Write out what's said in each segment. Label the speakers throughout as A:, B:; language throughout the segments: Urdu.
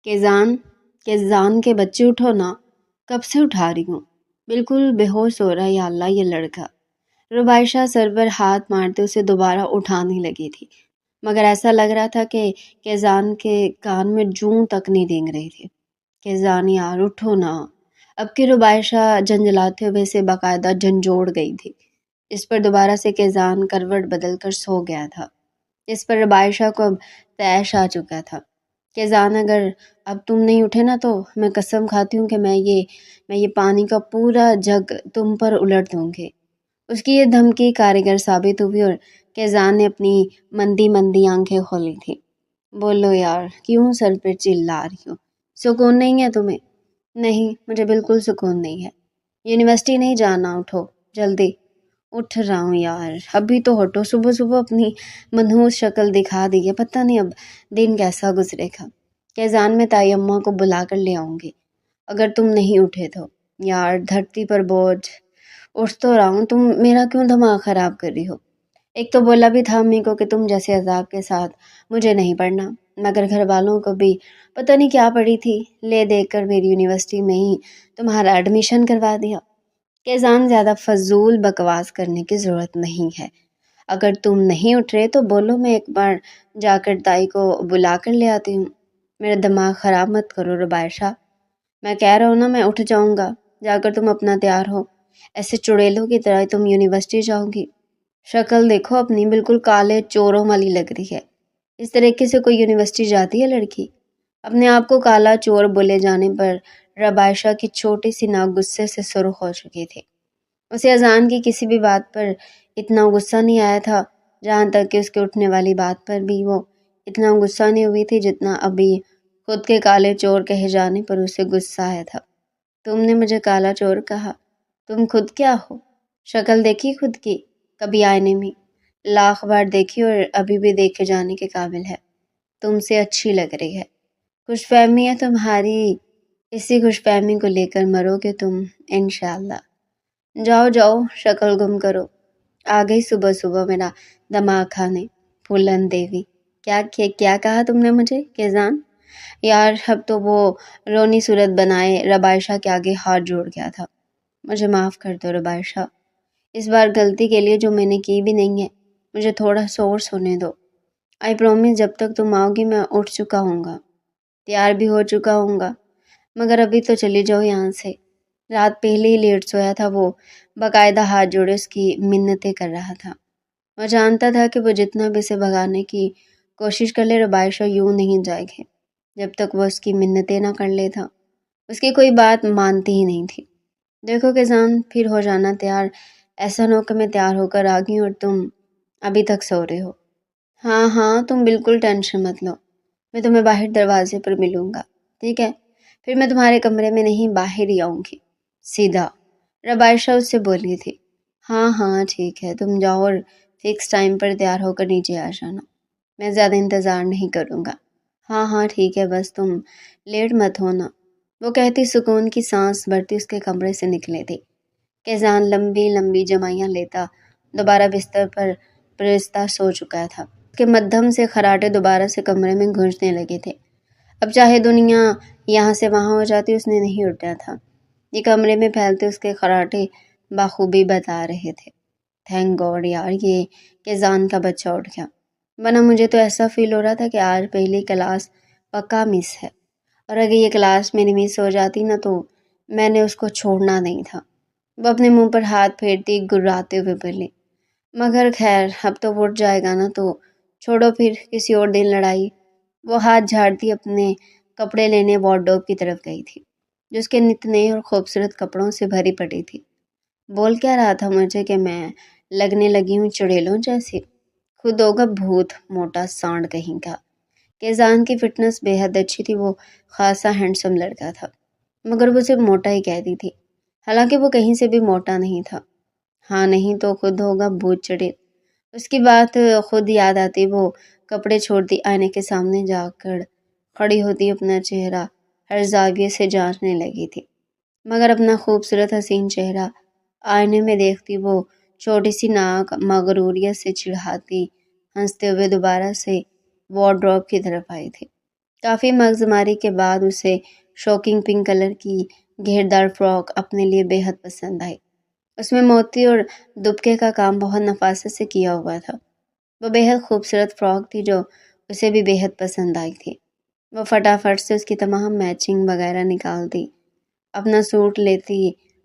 A: کیزان کیزان کے بچے اٹھو نا، کب سے اٹھا رہی ہوں، بالکل بے ہوش ہو رہا ہے یا اللہ یہ لڑکا۔ ربائشہ سر پر ہاتھ مارتے اسے دوبارہ اٹھانے لگی تھی، مگر ایسا لگ رہا تھا کہ کیزان کے کان میں جوں تک نہیں رینگ رہی تھی۔ کیزان یار اٹھو نا۔ اب کی ربائشہ جھنجھلاتے ہوئے سے باقاعدہ جھنجھوڑ گئی تھی۔ اس پر دوبارہ سے کیزان کروٹ بدل کر سو گیا تھا۔ اس پر ربائشہ کو اب طیش آ چکا تھا۔ کیزان اگر اب تم نہیں اٹھے نا تو میں قسم کھاتی ہوں کہ میں یہ پانی کا پورا جگ تم پر الٹ دوں گی۔ اس کی یہ دھمکی کارگر ثابت ہوئی اور کیزان نے اپنی مندی مندی آنکھیں کھولی تھی۔ بولو یار، کیوں سر پہ چلا رہی ہو؟ سکون نہیں ہے تمہیں؟ نہیں، مجھے بالکل سکون نہیں ہے۔ یونیورسٹی نہیں جانا، اٹھو جلدی۔ اٹھ رہا ہوں یار، ابھی تو ہٹو۔ صبح صبح اپنی منحوس شکل دکھا دی ہے، پتہ نہیں اب دن کیسا گزرے گا۔ کیزان میں تائی اماں کو بلا کر لے آؤں گی اگر تم نہیں اٹھے تو۔ یار دھرتی پر بوجھ، اٹھ تو رہا ہوں، تم میرا کیوں دماغ خراب کر رہی ہو؟ ایک تو بولا بھی تھا امی کو کہ تم جیسے عذاب کے ساتھ مجھے نہیں پڑھنا، مگر گھر والوں کو بھی پتہ نہیں کیا پڑی تھی، لے دے کر میری یونیورسٹی میں ہی تمہارا ایڈمیشن کروا دیا۔ کیزان زیادہ فضول بکواس کرنے کی ضرورت نہیں ہے۔ اگر تم نہیں اٹھ رہے تو بولو، میں ایک بار جا کر تائی کو بلا کر لے آتی ہوں۔ میرا دماغ خراب مت کرو ربائشہ، میں کہہ رہا ہوں نا میں اٹھ جاؤں گا، جا کر تم اپنا تیار ہو۔ ایسے چڑیلوں کی طرح تم یونیورسٹی جاؤ گی؟ شکل دیکھو اپنی، بالکل کالے چوروں والی لگ رہی ہے۔ اس طریقے سے کوئی یونیورسٹی جاتی ہے لڑکی؟ اپنے آپ کو کالا چور بولے جانے پر ربائشہ کی چھوٹی سی ناک غصے سے سرخ ہو چکی تھی۔ اسے اذان کی کسی بھی بات پر اتنا غصہ نہیں آیا تھا، جہاں تک کہ اس کے اٹھنے والی بات پر بھی وہ اتنا غصہ نہیں ہوئی تھی جتنا ابھی خود کے کالے چور کہے جانے پر اسے غصہ آیا تھا۔ تم نے مجھے کالا چور کہا؟ تم خود کیا ہو؟ شکل دیکھی خود کی کبھی آئینے میں؟ لاکھ بار دیکھی اور ابھی بھی دیکھے جانے کے قابل ہے۔ تم سے اچھی لگ رہی ہے۔ خوش فہمی ہے تمہاری، اسی خوش فہمی کو لے کر مرو گے تم انشاءاللہ۔ جاؤ جاؤ، شکل گم کرو۔ آ گئی صبح صبح میرا دماغ کھانے، پھولن دیوی۔ کیا کہا تم نے مجھے کیزان؟ یار اب تو وہ رونی صورت بنائے ربائشہ کے آگے ہاتھ جوڑ گیا تھا۔ مجھے معاف کر دو ربائشہ، اس بار غلطی کے لیے جو میں نے کی بھی نہیں ہے، مجھے تھوڑا سا اور سونے دو۔ آئی پرومس جب تک تم آؤ گی میں اٹھ چکا ہوں گا، تیار بھی ہو چکا ہوں گا، مگر ابھی تو چلی جاؤ یہاں سے۔ رات پہلے ہی لیٹ سویا تھا وہ، باقاعدہ ہاتھ جوڑے اس کی منتیں کر رہا تھا۔ وہ جانتا تھا کہ وہ جتنا بھی اسے بھگانے کی کوشش کر لے ربائشہ یوں نہیں جائے گی جب تک وہ اس کی منتیں نہ کر لے تھا۔ اس کی کوئی بات مانتی ہی نہیں تھی۔ دیکھو کیزان، پھر ہو جانا تیار، ایسا نہ ہو کہ میں تیار ہو کر آ گئی اور تم ابھی تک سو رہے ہو۔ ہاں ہاں، تم بالکل ٹینشن مت لو، میں تمہیں باہر دروازے پر ملوں گا، ٹھیک ہے؟ پھر میں تمہارے کمرے میں نہیں، باہر ہی آؤں گی سیدھا۔ ربائشہ اس سے بولی تھی۔ ہاں ہاں ٹھیک ہے، تم جاؤ اور فکس ٹائم پر تیار ہو کر نیچے آ جانا، میں زیادہ انتظار نہیں کروں گا۔ ہاں ہاں ٹھیک ہے، بس تم لیٹ مت ہونا، وہ کہتی سکون کی سانس بھرتی اس کے کمرے سے نکلے تھی۔ کیزان لمبی لمبی جمائیاں لیتا دوبارہ بستر پر پرستہ سو چکا تھا۔ اس کے مدھم سے خراٹے دوبارہ سے کمرے میں گونجنے لگے تھے۔ اب چاہے دنیا یہاں سے وہاں ہو جاتی، اس نے نہیں اٹھا تھا۔ یہ کمرے میں پھیلتے اس کے خراٹے بخوبی بتا رہے تھے۔ تھینک گاڈ یار، یہ کیزان کا بچہ اٹھ گیا، ورنہ مجھے تو ایسا فیل ہو رہا تھا کہ آج پہلی کلاس پکا مس ہے، اور اگر یہ کلاس میری مس ہو جاتی نا تو میں نے اس کو چھوڑنا نہیں تھا۔ وہ اپنے منہ پر ہاتھ پھیرتی گراتے ہوئے بولی، مگر خیر اب تو وہ اٹھ جائے گا نا تو چھوڑو، پھر کسی اور دن لڑائی۔ وہ ہاتھ جھاڑتی اپنے کپڑے لینے وارڈروب کی طرف گئی تھی، جو اس کے نت نئے اور خوبصورت کپڑوں سے بھری پڑی تھی۔ بول کیا رہا تھا مجھے کہ میں لگنے لگی ہوں چڑیلوں جیسی؟ خود ہوگا بھوت، موٹا سانڈ کہیں کا۔ کیزان کی فٹنس بے حد اچھی تھی، وہ خاصا ہینڈسم لڑکا تھا، مگر وہ صرف موٹا ہی کہتی تھی، حالانکہ وہ کہیں سے بھی موٹا نہیں تھا۔ ہاں نہیں تو خود ہوگا بھوت چڑیل۔ اس کی بات خود یاد آتی وہ کپڑے چھوڑتی آئینے کے سامنے جا کر کھڑی ہوتی، اپنا چہرہ ہر زاویے سے جانچنے لگی تھی، مگر اپنا خوبصورت حسین چہرہ آئینے میں دیکھتی وہ چھوٹی سی ناک مغروریت سے چڑھاتی ہنستے ہوئے دوبارہ سے وارڈروب کی طرف آئی تھی۔ کافی مغزماری کے بعد اسے شوکنگ پنک کلر کی گھیردار فراک اپنے لیے بے حد پسند آئی۔ اس میں موتی اور دبکے کا کام بہت نفاست سے کیا ہوا تھا۔ وہ بے حد خوبصورت فراک تھی جو اسے بھی بے حد پسند آئی تھی۔ وہ فٹافٹ سے اس کی تمام میچنگ وغیرہ نکال دی، اپنا سوٹ لیتی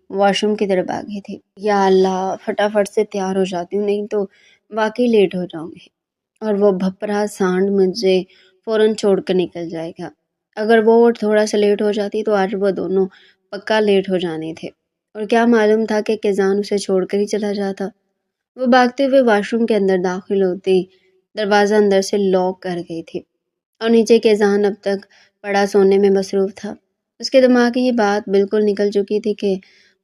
A: واش روم کی طرف بھاگی تھی۔ یا اللہ، فٹافٹ سے تیار ہو جاتی ہوں، نہیں تو واقعی لیٹ ہو جاؤں گی اور وہ بھپرا سانڈ مجھے فوراً چھوڑ کر نکل جائے گا۔ اگر وہ تھوڑا سا لیٹ ہو جاتی تو آج وہ دونوں پکا لیٹ ہو جانے تھے، اور کیا معلوم تھا کہ کیزان اسے چھوڑ کر ہی چلا جاتا۔ وہ بھاگتے ہوئے واش روم کے اندر داخل ہوتی دروازہ اندر سے لاک کر گئی تھی، اور نیچے کیزان اب تک پڑا سونے میں مصروف تھا۔ اس کے دماغ کی یہ بات بالکل نکل چکی تھی کہ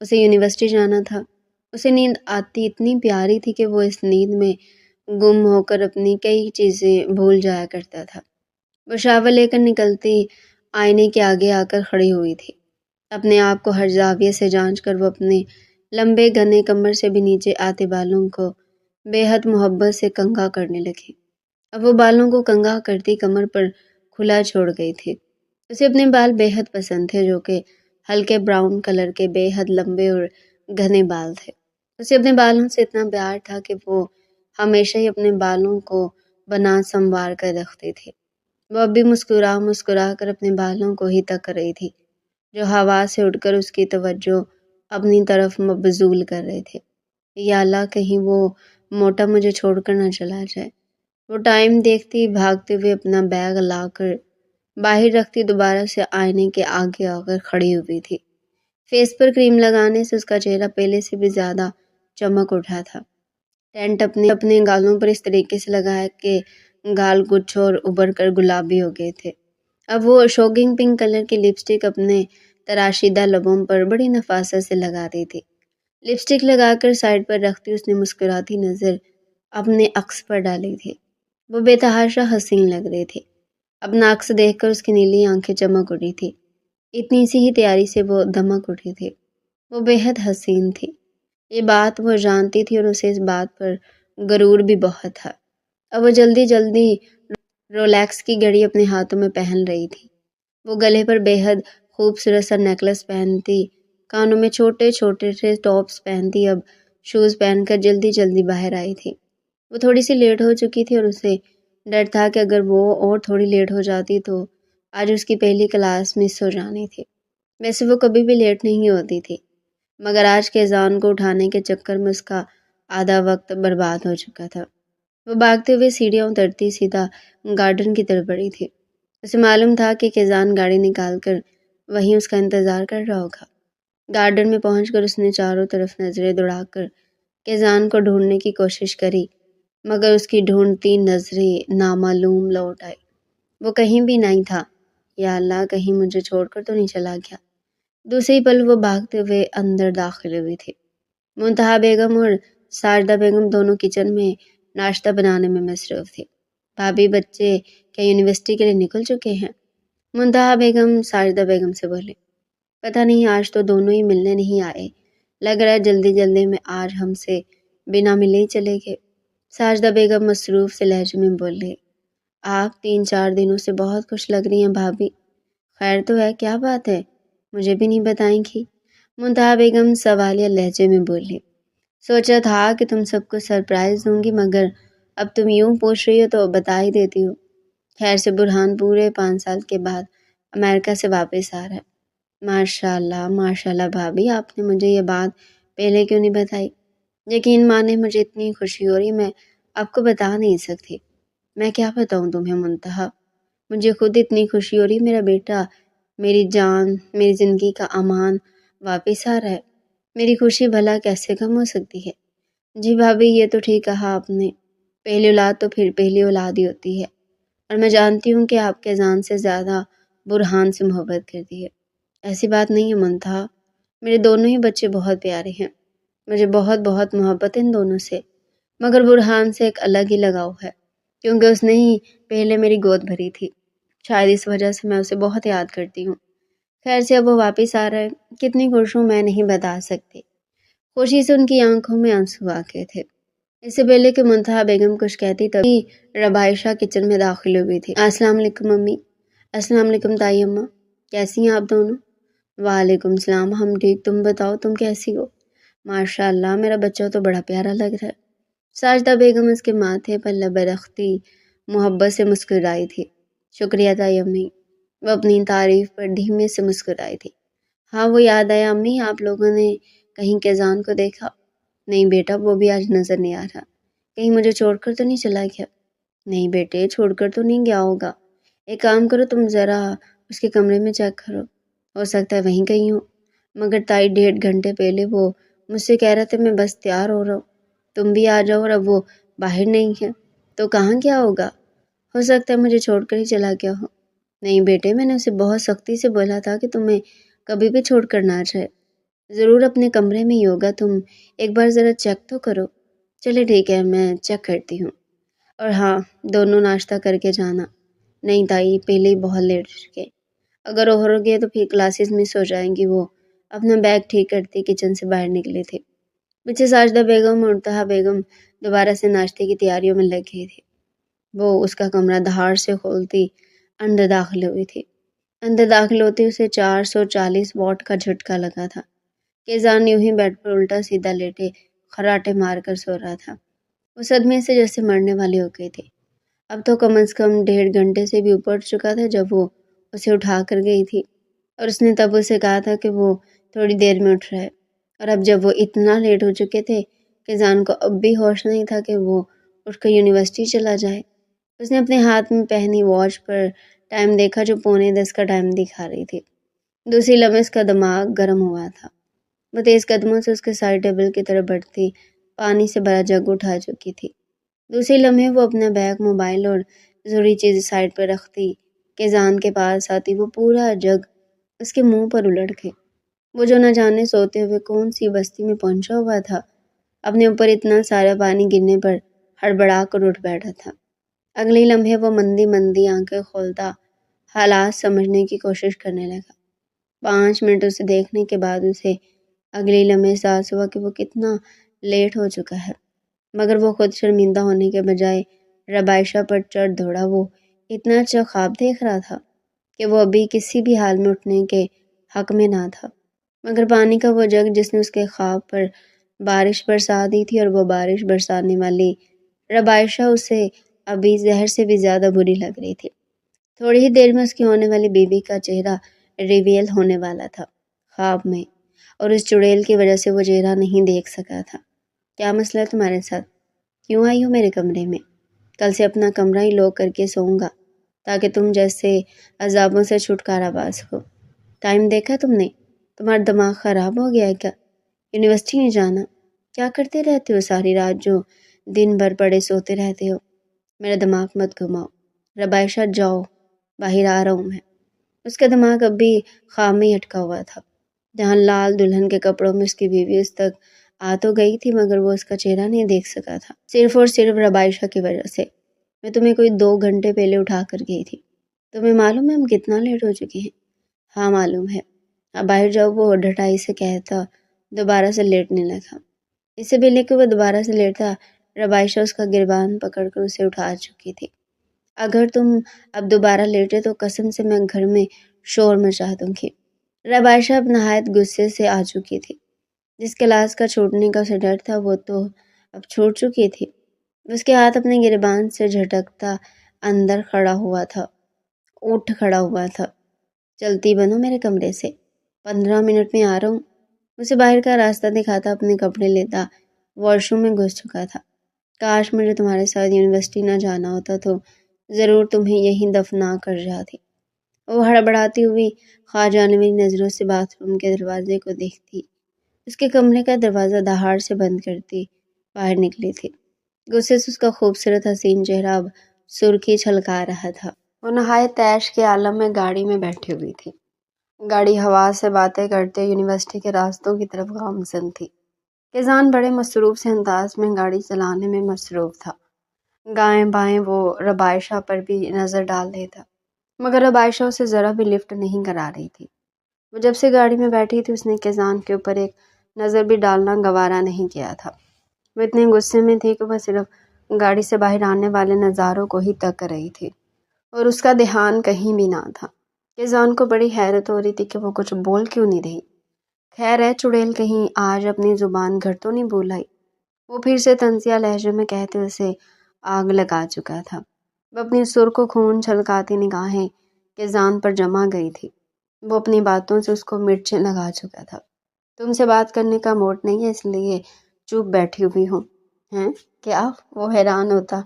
A: اسے یونیورسٹی جانا تھا۔ اسے نیند آتی اتنی پیاری تھی کہ وہ اس نیند میں گم ہو کر اپنی کئی چیزیں بھول جایا کرتا تھا۔ وہ شاور لے کر نکلتی آئینے کے آگے آ کر کھڑی ہوئی تھی۔ اپنے آپ کو ہر زاویے سے جانچ کر وہ اپنے لمبے گھنے کمر سے بھی نیچے آتے بالوں کو بے حد محبت سے کنگھا کرنے لگی۔ اب وہ بالوں کو کنگھا کرتی کمر پر کھلا چھوڑ گئی تھی۔ اسے اپنے بال بے حد پسند تھے، جو کہ ہلکے براؤن کلر کے بے حد لمبے اور گھنے بال تھے۔ اسے اپنے بالوں سے اتنا پیار تھا کہ وہ ہمیشہ ہی اپنے بالوں کو بنا سنوار کر رکھتی تھی۔ وہ اب بھی مسکرا مسکرا کر اپنے بالوں کو ہی تک رہی تھی، جو ہوا سے اڑ کر اس کی توجہ اپنی طرف مبذول کر رہے تھے۔ یا اللہ، کہیں وہ موٹا مجھے چھوڑ کر نہ چلا جائے۔ وہ ٹائم دیکھتی بھاگتے ہوئے اپنا بیگ لا کر باہر رکھتی دوبارہ سے آئینے کے آگے آ کر کھڑی ہوئی تھی۔ فیس پر کریم لگانے سے اس کا چہرہ پہلے سے بھی زیادہ چمک اٹھا تھا۔ ٹینٹ اپنے گالوں پر اس طریقے سے لگایا کہ گال گچھ اور ابھر کر گلابی ہو گئے تھے۔ اب وہ شوکنگ پنک کلر کی لپسٹک اپنے تراشیدہ لبوں پر بڑی نفاست سے لگا دی تھی۔ لپسٹک لگا کر سائڈ پر رکھتی اس نے مسکراتی نظر اپنے عکس پر ڈالی تھی۔ وہ بے تحاشا حسین لگ رہی تھی۔ اپنا عکس دیکھ کر اس کی نیلی آنکھیں چمک اٹھی تھی۔ اتنی سی ہی تیاری سے وہ دمک اٹھی تھی۔ وہ بے حد حسین تھی، یہ بات وہ جانتی تھی، اور اسے اس بات پر غرور بھی بہت تھا۔ اب وہ جلدی جلدی رولیکس کی گھڑی اپنے ہاتھوں میں پہن رہی تھی۔ وہ گلے پر بے حد خوبصورت سا نیکلس پہنتی، کانوں میں چھوٹے چھوٹے سے ٹاپس پہنتی، اب شوز پہن کر جلدی جلدی باہر آئی تھی۔ وہ تھوڑی سی لیٹ ہو چکی تھی، اور اسے ڈر تھا کہ اگر وہ اور تھوڑی لیٹ ہو جاتی تو آج اس کی پہلی کلاس مس ہو جانی تھی۔ ویسے وہ کبھی بھی لیٹ نہیں ہوتی تھی، مگر آج کیزان کو اٹھانے کے چکر میں اس کا آدھا وقت برباد ہو چکا تھا۔ وہ بھاگتے ہوئے سیڑھیاں اترتی سیدھا گارڈن کی طرف بڑھی تھی۔ اسے معلوم تھا کہ کیزان گاڑی نکال کر وہیں اس کا انتظار کر رہا ہوگا۔ گارڈن میں پہنچ کر اس نے چاروں طرف نظریں دوڑا کر کیزان کو ڈھونڈنے کی کوشش کری، مگر اس کی ڈھونڈتی نظریں نامعلوم لوٹ آئی۔ وہ کہیں بھی نہیں تھا۔ یا اللہ، کہیں مجھے چھوڑ کر تو نہیں چلا گیا۔ دوسری پل وہ بھاگتے ہوئے اندر داخل ہوئی تھی۔ منتہا بیگم اور ساجدہ بیگم دونوں کچن میں ناشتہ بنانے میں مصروف تھی۔ بھابھی، بچے کیا یونیورسٹی کے لیے نکل چکے ہیں؟ منتہا بیگم ساجدہ بیگم سے بولے۔ پتہ نہیں، آج تو دونوں ہی ملنے نہیں آئے، لگ رہا ہے جلدی جلدی میں آج ہم سے بنا ملے ہی چلے گئے۔ ساجدہ بیگم مصروف سے لہجے میں بولے۔ آپ 3-4 دنوں سے بہت خوش لگ رہی ہیں بھابھی، خیر تو ہے؟ کیا بات ہے، مجھے بھی نہیں بتائیں گی؟ منتہا بیگم سوالیہ لہجے میں بولی۔ سوچا تھا کہ تم سب کو سرپرائز دوں گی، مگر اب تم یوں پوچھ رہی ہو تو بتا ہی دیتی ہوں۔ خیر سے برہان پورے 5 سال کے بعد امریکہ سے واپس آ رہا ہے۔ ماشاء اللہ بھابھی، آپ نے مجھے یہ بات پہلے کیوں نہیں بتائی؟ یقین مانے، مجھے اتنی خوشی ہو رہی، میں آپ کو بتا نہیں سکتی۔ میں کیا بتاؤں تمہیں منتہا، مجھے خود اتنی خوشی ہو رہی، میرا بیٹا، میری جان، میری زندگی کا امان واپس آ رہا ہے۔ میری خوشی بھلا کیسے کم ہو سکتی ہے؟ جی بھابھی، یہ تو ٹھیک کہا آپ نے، پہلی اولاد تو پھر پہلی اولاد ہی ہوتی ہے، اور میں جانتی ہوں کہ آپ کے جان سے زیادہ برہان سے محبت کرتی ہے۔ ایسی بات نہیں ہے منتہا، میرے دونوں ہی بچے بہت پیارے ہیں، مجھے بہت بہت محبت ہے ان دونوں سے، مگر برہان سے ایک الگ ہی لگاؤ ہے، کیونکہ اس نے ہی پہلے میری گود بھری تھی، شاید اس وجہ سے میں اسے بہت یاد کرتی ہوں۔ خیر سے اب وہ واپس آ رہا ہے، کتنی خوش ہوں میں نہیں بتا سکتی۔ خوشی سے ان کی آنکھوں میں آنسو آ گئے تھے۔ اس سے پہلے کہ منتہا بیگم کچھ کہتی تبھی ربائشہ کچن میں داخل ہوئی تھی۔ السلام علیکم امی، السلام علیکم تائی اماں، کیسی ہیں آپ دونوں؟ وعلیکم السلام، ہم ٹھیک، تم بتاؤ تم کیسی ہو؟ ماشاء اللہ میرا بچہ تو بڑا پیارا لگ رہا ہے۔ ساجدہ بیگم اس کے ماتھے پر لب رختی محبت سے مسکرائی تھی۔ شکریہ تائی امی، وہ اپنی تعریف پر دھیمے سے مسکرائی تھی۔ ہاں وہ یاد آیا امی، آپ لوگوں نے کہیں کیزان کو دیکھا؟ نہیں بیٹا، وہ بھی آج نظر نہیں آ رہا۔ کہیں مجھے چھوڑ کر تو نہیں چلا گیا؟ نہیں بیٹے، چھوڑ کر تو نہیں گیا ہوگا۔ ایک کام کرو، تم ذرا اس کے کمرے میں چیک کرو، ہو سکتا ہے وہیں کہیں ہو۔ مگر تائی 1.5 گھنٹے پہلے وہ مجھ سے کہہ رہا تھا میں بس تیار ہو رہا ہوں، تم بھی آ جاؤ، اور اب وہ باہر نہیں ہے تو کہاں گیا ہوگا؟ ہو سکتا ہے مجھے چھوڑ کر ہی چلا گیا ہو۔ نہیں بیٹے، میں نے اسے بہت سختی سے بولا تھا کہ تمہیں کبھی بھی چھوڑ کر نہ جائے۔ ضرور اپنے کمرے میں ہی ہوگا، تم ایک بار ذرا چیک تو کرو۔ چلے ٹھیک ہے، میں چیک کرتی ہوں۔ اور ہاں، دونوں ناشتہ کر کے جانا۔ نہیں تائی، پہلے ہی بہت لیٹ ہو چکے، اگر ہو گئے تو پھر کلاسز مس ہو جائیں گی۔ وہ اپنا بیگ ٹھیک کرتی کچن سے باہر نکلے تھے۔ پیچھے ساجدہ بیگم اور طہا بیگم دوبارہ سے ناشتے کی تیاریوں میں لگ گئی تھی۔ وہ اس کا کمرہ دھاڑ سے کھولتی اندر داخل ہوئی تھی۔ اندر داخل ہوتے اسے 440 واٹ کا جھٹکا لگا تھا۔ کیزان یوں ہی بیڈ پر الٹا سیدھا لیٹے خراٹے مار کر سو رہا تھا۔ وہ صدمے سے جیسے مرنے والی ہو گئی تھی۔ اب تو کم از کم 1.5 گھنٹے سے بھی اوپر چکا تھا جب وہ اسے اٹھا کر گئی تھی، اور اس نے تب اسے کہا تھا کہ وہ تھوڑی دیر میں اٹھ رہا ہے۔ اور اب جب وہ اتنا لیٹ ہو چکے تھے کہ جان کو اب بھی ہوش نہیں تھا کہ وہ اٹھ کر یونیورسٹی چلا جائے۔ اس نے اپنے ہاتھ میں پہنی واچ پر ٹائم دیکھا جو 9:45 کا ٹائم دکھا رہی تھی۔ دوسری لمحے اس کا دماغ گرم ہوا تھا۔ وہ تیز قدموں سے اس کے سائڈ ٹیبل کی طرف بڑھتی پانی سے بھرا جگ اٹھا چکی تھی۔ دوسری لمحے وہ اپنا بیگ، موبائل اور ضروری چیزیں سائڈ پر رکھتی کیزان کے پاس آتی، وہ پورا جگ اس کے منہ پر الٹ گئی۔ وہ جو نہ جانے سوتے ہوئے کون سی بستی میں پہنچا ہوا تھا، اپنے اوپر اتنا سارا پانی گرنے پر ہڑبڑا کر اٹھ بیٹھا تھا۔ اگلی لمحے وہ مندی مندی آنکھیں کھولتا حالات سمجھنے کی کوشش کرنے لگا۔ 5 منٹ اسے دیکھنے کے بعد اسے اگلی لمحے احساس ہوا کہ وہ کتنا لیٹ ہو چکا ہے، مگر وہ خود شرمندہ ہونے کے بجائے ربائشہ پر چڑھ دوڑا۔ وہ اتنا اچھا خواب دیکھ رہا تھا کہ وہ ابھی کسی بھی حال میں اٹھنے کے حق میں نہ تھا، مگر پانی کا وہ جگ جس نے اس کے خواب پر بارش برسا دی تھی، اور وہ بارش برسانے والی ربائشہ اسے ابھی زہر سے بھی زیادہ بری لگ رہی تھی۔ تھوڑی ہی دیر میں اس کی ہونے والی بیوی کا چہرہ ریویل ہونے والا تھا خواب میں، اور اس چڑیل کی وجہ سے وہ چہرہ نہیں دیکھ سکا تھا۔ کیا مسئلہ ہے تمہارے ساتھ؟ کیوں آئی ہو میرے کمرے میں؟ کل سے اپنا کمرہ ہی لاک کر کے سوؤں گا تاکہ تم جیسے عذابوں سے چھٹکارا پا سکو۔ ٹائم دیکھا تم نے؟ تمہارا دماغ خراب ہو گیا ہے کیا؟ یونیورسٹی نہیں جانا؟ کیا کرتے رہتے ہو ساری رات جو دن بھر پڑے سوتے رہتے ہو؟ میرا دماغ مت گھماؤ۔ ربائشہ جاؤ، باہر آ رہا ہوں میں۔ اس کا دماغ اب بھی خواب میں ہی اٹکا ہوا تھا، جہاں لال دلہن کے کپڑوں میں اس کی بیوی اس تک آ تو گئی تھی، مگر وہ اس کا چہرہ نہیں دیکھ سکا تھا، صرف اور صرف ربائشہ کی وجہ سے۔ میں تمہیں کوئی 2 گھنٹے پہلے اٹھا کر گئی تھی، تمہیں معلوم ہے ہم کتنا لیٹ ہو چکے ہیں؟ ہاں معلوم ہے۔ اب باہر جاؤ، وہ ڈھٹائی سے کہتا دوبارہ سے لیٹنے لگا۔ اس سے پہلے کہ وہ دوبارہ سے لیٹا، ربائشہ اس کا گریبان پکڑ کر اسے اٹھا چکی تھی۔ اگر تم اب دوبارہ لیٹے تو قسم سے میں گھر میں شور مچا دوں گی۔ ربائشہ اب نہایت غصے سے آ چکی تھی۔ جس کلاس کا چھوٹنے کا اسے ڈر تھا وہ تو اب چھوٹ چکی تھی۔ اس کے ہاتھ اپنے گریبان سے جھٹکتا اندر کھڑا ہوا تھا، اٹھ کھڑا ہوا تھا۔ چلتی بنو میرے کمرے سے، 15 منٹ میں آ رہا ہوں۔ اسے باہر کا راستہ دکھاتا اپنے کپڑے لیتا واش روم میں گھس چکا تھا۔ کاش مجھے تمہارے ساتھ یونیورسٹی نہ جانا ہوتا تو ضرور تمہیں یہیں دفنا کر جاتی۔ وہ ہڑبڑاتی ہوئی خواہ جانے والی نظروں سے باتھ روم کے دروازے کو دیکھتی اس کے کمرے کا دروازہ دہاڑ سے بند کرتی باہر نکلی تھی۔ غصے سے اس کا خوبصورت حسین چہرہ اب سرخی چھلکا رہا تھا۔ وہ نہایت عیش کے عالم میں گاڑی میں بیٹھی ہوئی تھی۔ گاڑی ہوا سے باتیں کرتے یونیورسٹی کے راستوں کی طرف گامزن تھی۔ کیزان بڑے مصروف سے انداز میں گاڑی چلانے میں مصروف تھا۔ گائیں بائیں وہ ربائشہ پر بھی نظر ڈال دیتا، مگر ربائشہ اسے ذرا بھی لفٹ نہیں کرا رہی تھی۔ وہ جب سے گاڑی میں بیٹھی تھی اس نے کیزان کے اوپر ایک نظر بھی ڈالنا گوارا نہیں کیا تھا۔ وہ اتنے غصے میں تھی کہ وہ صرف گاڑی سے باہر آنے والے نظاروں کو ہی تک رہی تھی۔ اور اس کا دھیان کہیں بھی نہ تھا۔ کیزان کو بڑی حیرت ہو رہی تھی کہ وہ کچھ بول کیوں نہیں رہی۔ خیر ہے چڑیل کہیں آج اپنی زبان گھر تو نہیں بھول آئی، وہ پھر سے طنزیہ لہجے میں کہتے اسے آگ لگا چکا تھا۔ وہ اپنی سر کو خون چھلکاتی نگاہیں کیزان پر جمع گئی تھی۔ وہ اپنی باتوں سے اس کو مرچیں لگا چکا تھا۔ تم سے بات کرنے کا موڈ نہیں ہے اس لیے چپ بیٹھی ہوئی ہوں۔ ہیں کیا؟ وہ حیران ہوتا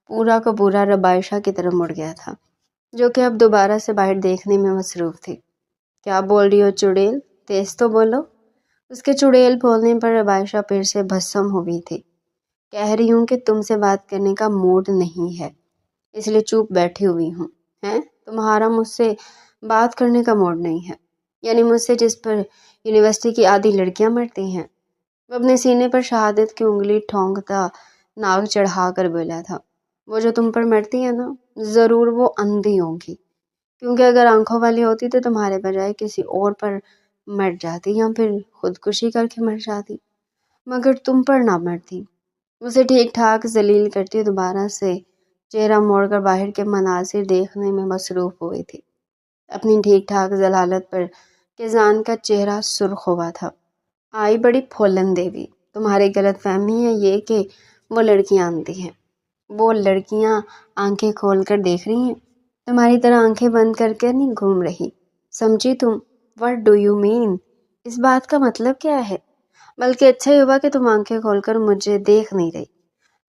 A: پورا کا پورا ربائشہ کی طرف مڑ گیا تھا، جو کہ اب دوبارہ سے باہر دیکھنے میں مصروف تھی۔ کیا بول رہی ہو چڑیل؟ تیز تو بولو۔ اس کے چڑیل بولنے پر ربائشہ پھر سے بھسم ہوئی تھی۔ کہہ رہی ہوں کہ تم سے بات کرنے کا موڈ نہیں ہے اس لیے چپ بیٹھی ہوئی ہوں۔ ہیں تمہارا مجھ سے بات کرنے کا موڈ نہیں ہے؟ یعنی مجھ سے جس پر یونیورسٹی کی آدھی لڑکیاں مرتی ہیں؟ وہ اپنے سینے پر شہادت کی انگلی ٹھونکتا ناک چڑھا کر بولا تھا۔ وہ جو تم پر مرتی ہے نا، ضرور وہ اندھی ہوں گی، کیونکہ اگر آنکھوں والی ہوتی تو تمہارے بجائے کسی اور پر مر جاتی یا پھر خودکشی کر کے مر جاتی، مگر تم پر نہ مرتی۔ اسے ٹھیک ٹھاک ذلیل کرتی دوبارہ سے چہرہ موڑ کر باہر کے مناظر دیکھنے میں مصروف ہوئی تھی۔ اپنی ٹھیک ٹھاک ذلالت پر کیزان کا چہرہ سرخ ہوا تھا۔ آئی بڑی پھولن دیوی، تمہاری غلط فہمی ہے یہ کہ وہ لڑکیاں اندھی ہیں۔ وہ لڑکیاں آنکھیں کھول کر دیکھ رہی ہیں، تمہاری طرح آنکھیں بند کر کے نہیں گھوم رہی، سمجھی تم؟ What do you mean؟ اس بات کا مطلب کیا ہے؟ بلکہ اچھا ہی ہوا کہ تم آنکھیں کھول کر مجھے دیکھ نہیں رہی،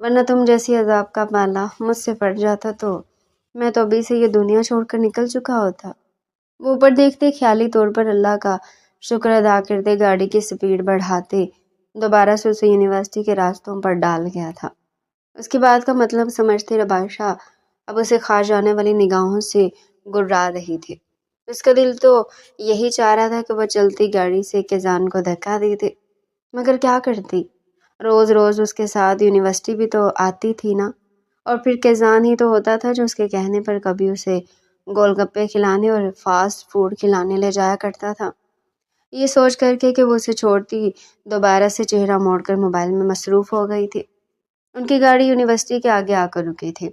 A: ورنہ تم جیسی عذاب کا پالا مجھ سے پڑ جاتا تو میں تو ابھی سے یہ دنیا چھوڑ کر نکل چکا ہوتا۔ وہ اوپر دیکھتے خیالی طور پر اللہ کا شکر ادا کرتے گاڑی کی سپیڈ بڑھاتے دوبارہ سے اسے یونیورسٹی کے راستوں پر ڈال گیا تھا۔ اس کی بات کا مطلب سمجھتے ربائشہ اب اسے کھا جانے والی نگاہوں سے گرا رہی تھی۔ اس کا دل تو یہی چاہ رہا تھا کہ وہ چلتی گاڑی سے کیزان کو دھکا دے دے، مگر کیا کرتی؟ روز روز اس کے ساتھ یونیورسٹی بھی تو آتی تھی نا، اور پھر کیزان ہی تو ہوتا تھا جو اس کے کہنے پر کبھی اسے گول گپے کھلانے اور فاسٹ فوڈ کھلانے لے جایا کرتا تھا۔ یہ سوچ کر کے کہ وہ اسے چھوڑتی دوبارہ سے چہرہ موڑ کر موبائل میں مصروف ہو گئی تھی۔ ان کی گاڑی یونیورسٹی کے آگے آ کر رکی تھی۔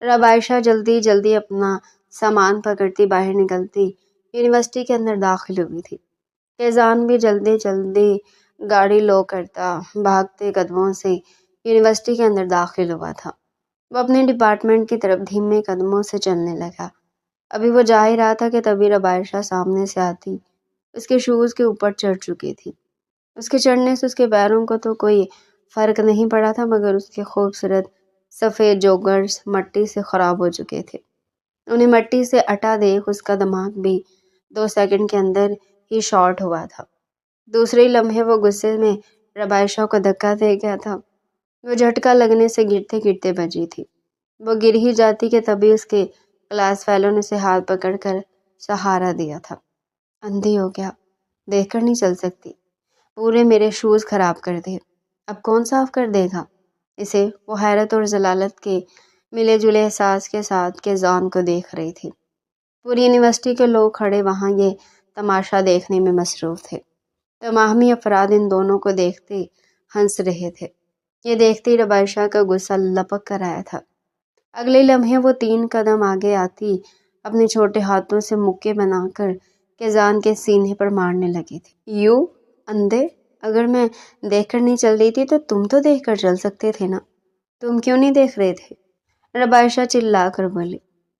A: ربائشہ جلدی جلدی اپنا سامان پکڑتی باہر نکلتی یونیورسٹی کے اندر داخل ہوئی تھی۔ کیزان بھی جلدی جلدی گاڑی لو کرتا بھاگتے قدموں سے یونیورسٹی کے اندر داخل ہوا تھا۔ وہ اپنے ڈپارٹمنٹ کی طرف دھیمے قدموں سے چلنے لگا۔ ابھی وہ جا ہی رہا تھا کہ تبھی ربائشہ سامنے سے آتی اس کے شوز کے اوپر چڑھ چکی تھی۔ اس کے چڑھنے سے اس کے پیروں کو تو کوئی فرق نہیں پڑا تھا، مگر اس کے خوبصورت سفید جوگرز مٹی سے خراب ہو چکے تھے۔ انہیں مٹی سے اٹا دیکھ اس کا دماغ بھی 2 سیکنڈ کے اندر ہی شارٹ ہوا تھا۔ دوسرے ہی لمحے وہ غصے میں ربائشہ کو دھکا دے گیا تھا۔ وہ جھٹکا لگنے سے گرتے گرتے بچی تھی۔ وہ گر ہی جاتی کہ تبھی اس کے کلاس فیلو نے اسے ہاتھ پکڑ کر سہارا دیا تھا۔ اندھی ہو گیا، دیکھ کر نہیں چل سکتی؟ پورے میرے شوز خراب کر دے، اب کون صاف کر دے گا اسے؟ وہ حیرت اور ذلالت کے ملے جلے احساس کے ساتھ کیزان کو دیکھ رہی تھی۔ پوری یونیورسٹی کے لوگ کھڑے وہاں یہ تماشا دیکھنے میں مصروف تھے۔ تمامی افراد ان دونوں کو دیکھتے ہنس رہے تھے۔ یہ دیکھتے ہی ربائشہ کا غصہ لپک کر آیا تھا۔ اگلے لمحے وہ 3 قدم آگے آتی اپنے چھوٹے ہاتھوں سے مکے بنا کر کیزان کے سینے پر مارنے لگی تھی۔ یوں اندھے، اگر میں دیکھ کر نہیں چل رہی تھی تو تم تو دیکھ کر چل سکتے تھے نا، تم کیوں نہیں دیکھ رہے تھے؟ ربائشہ چلا کر بولی۔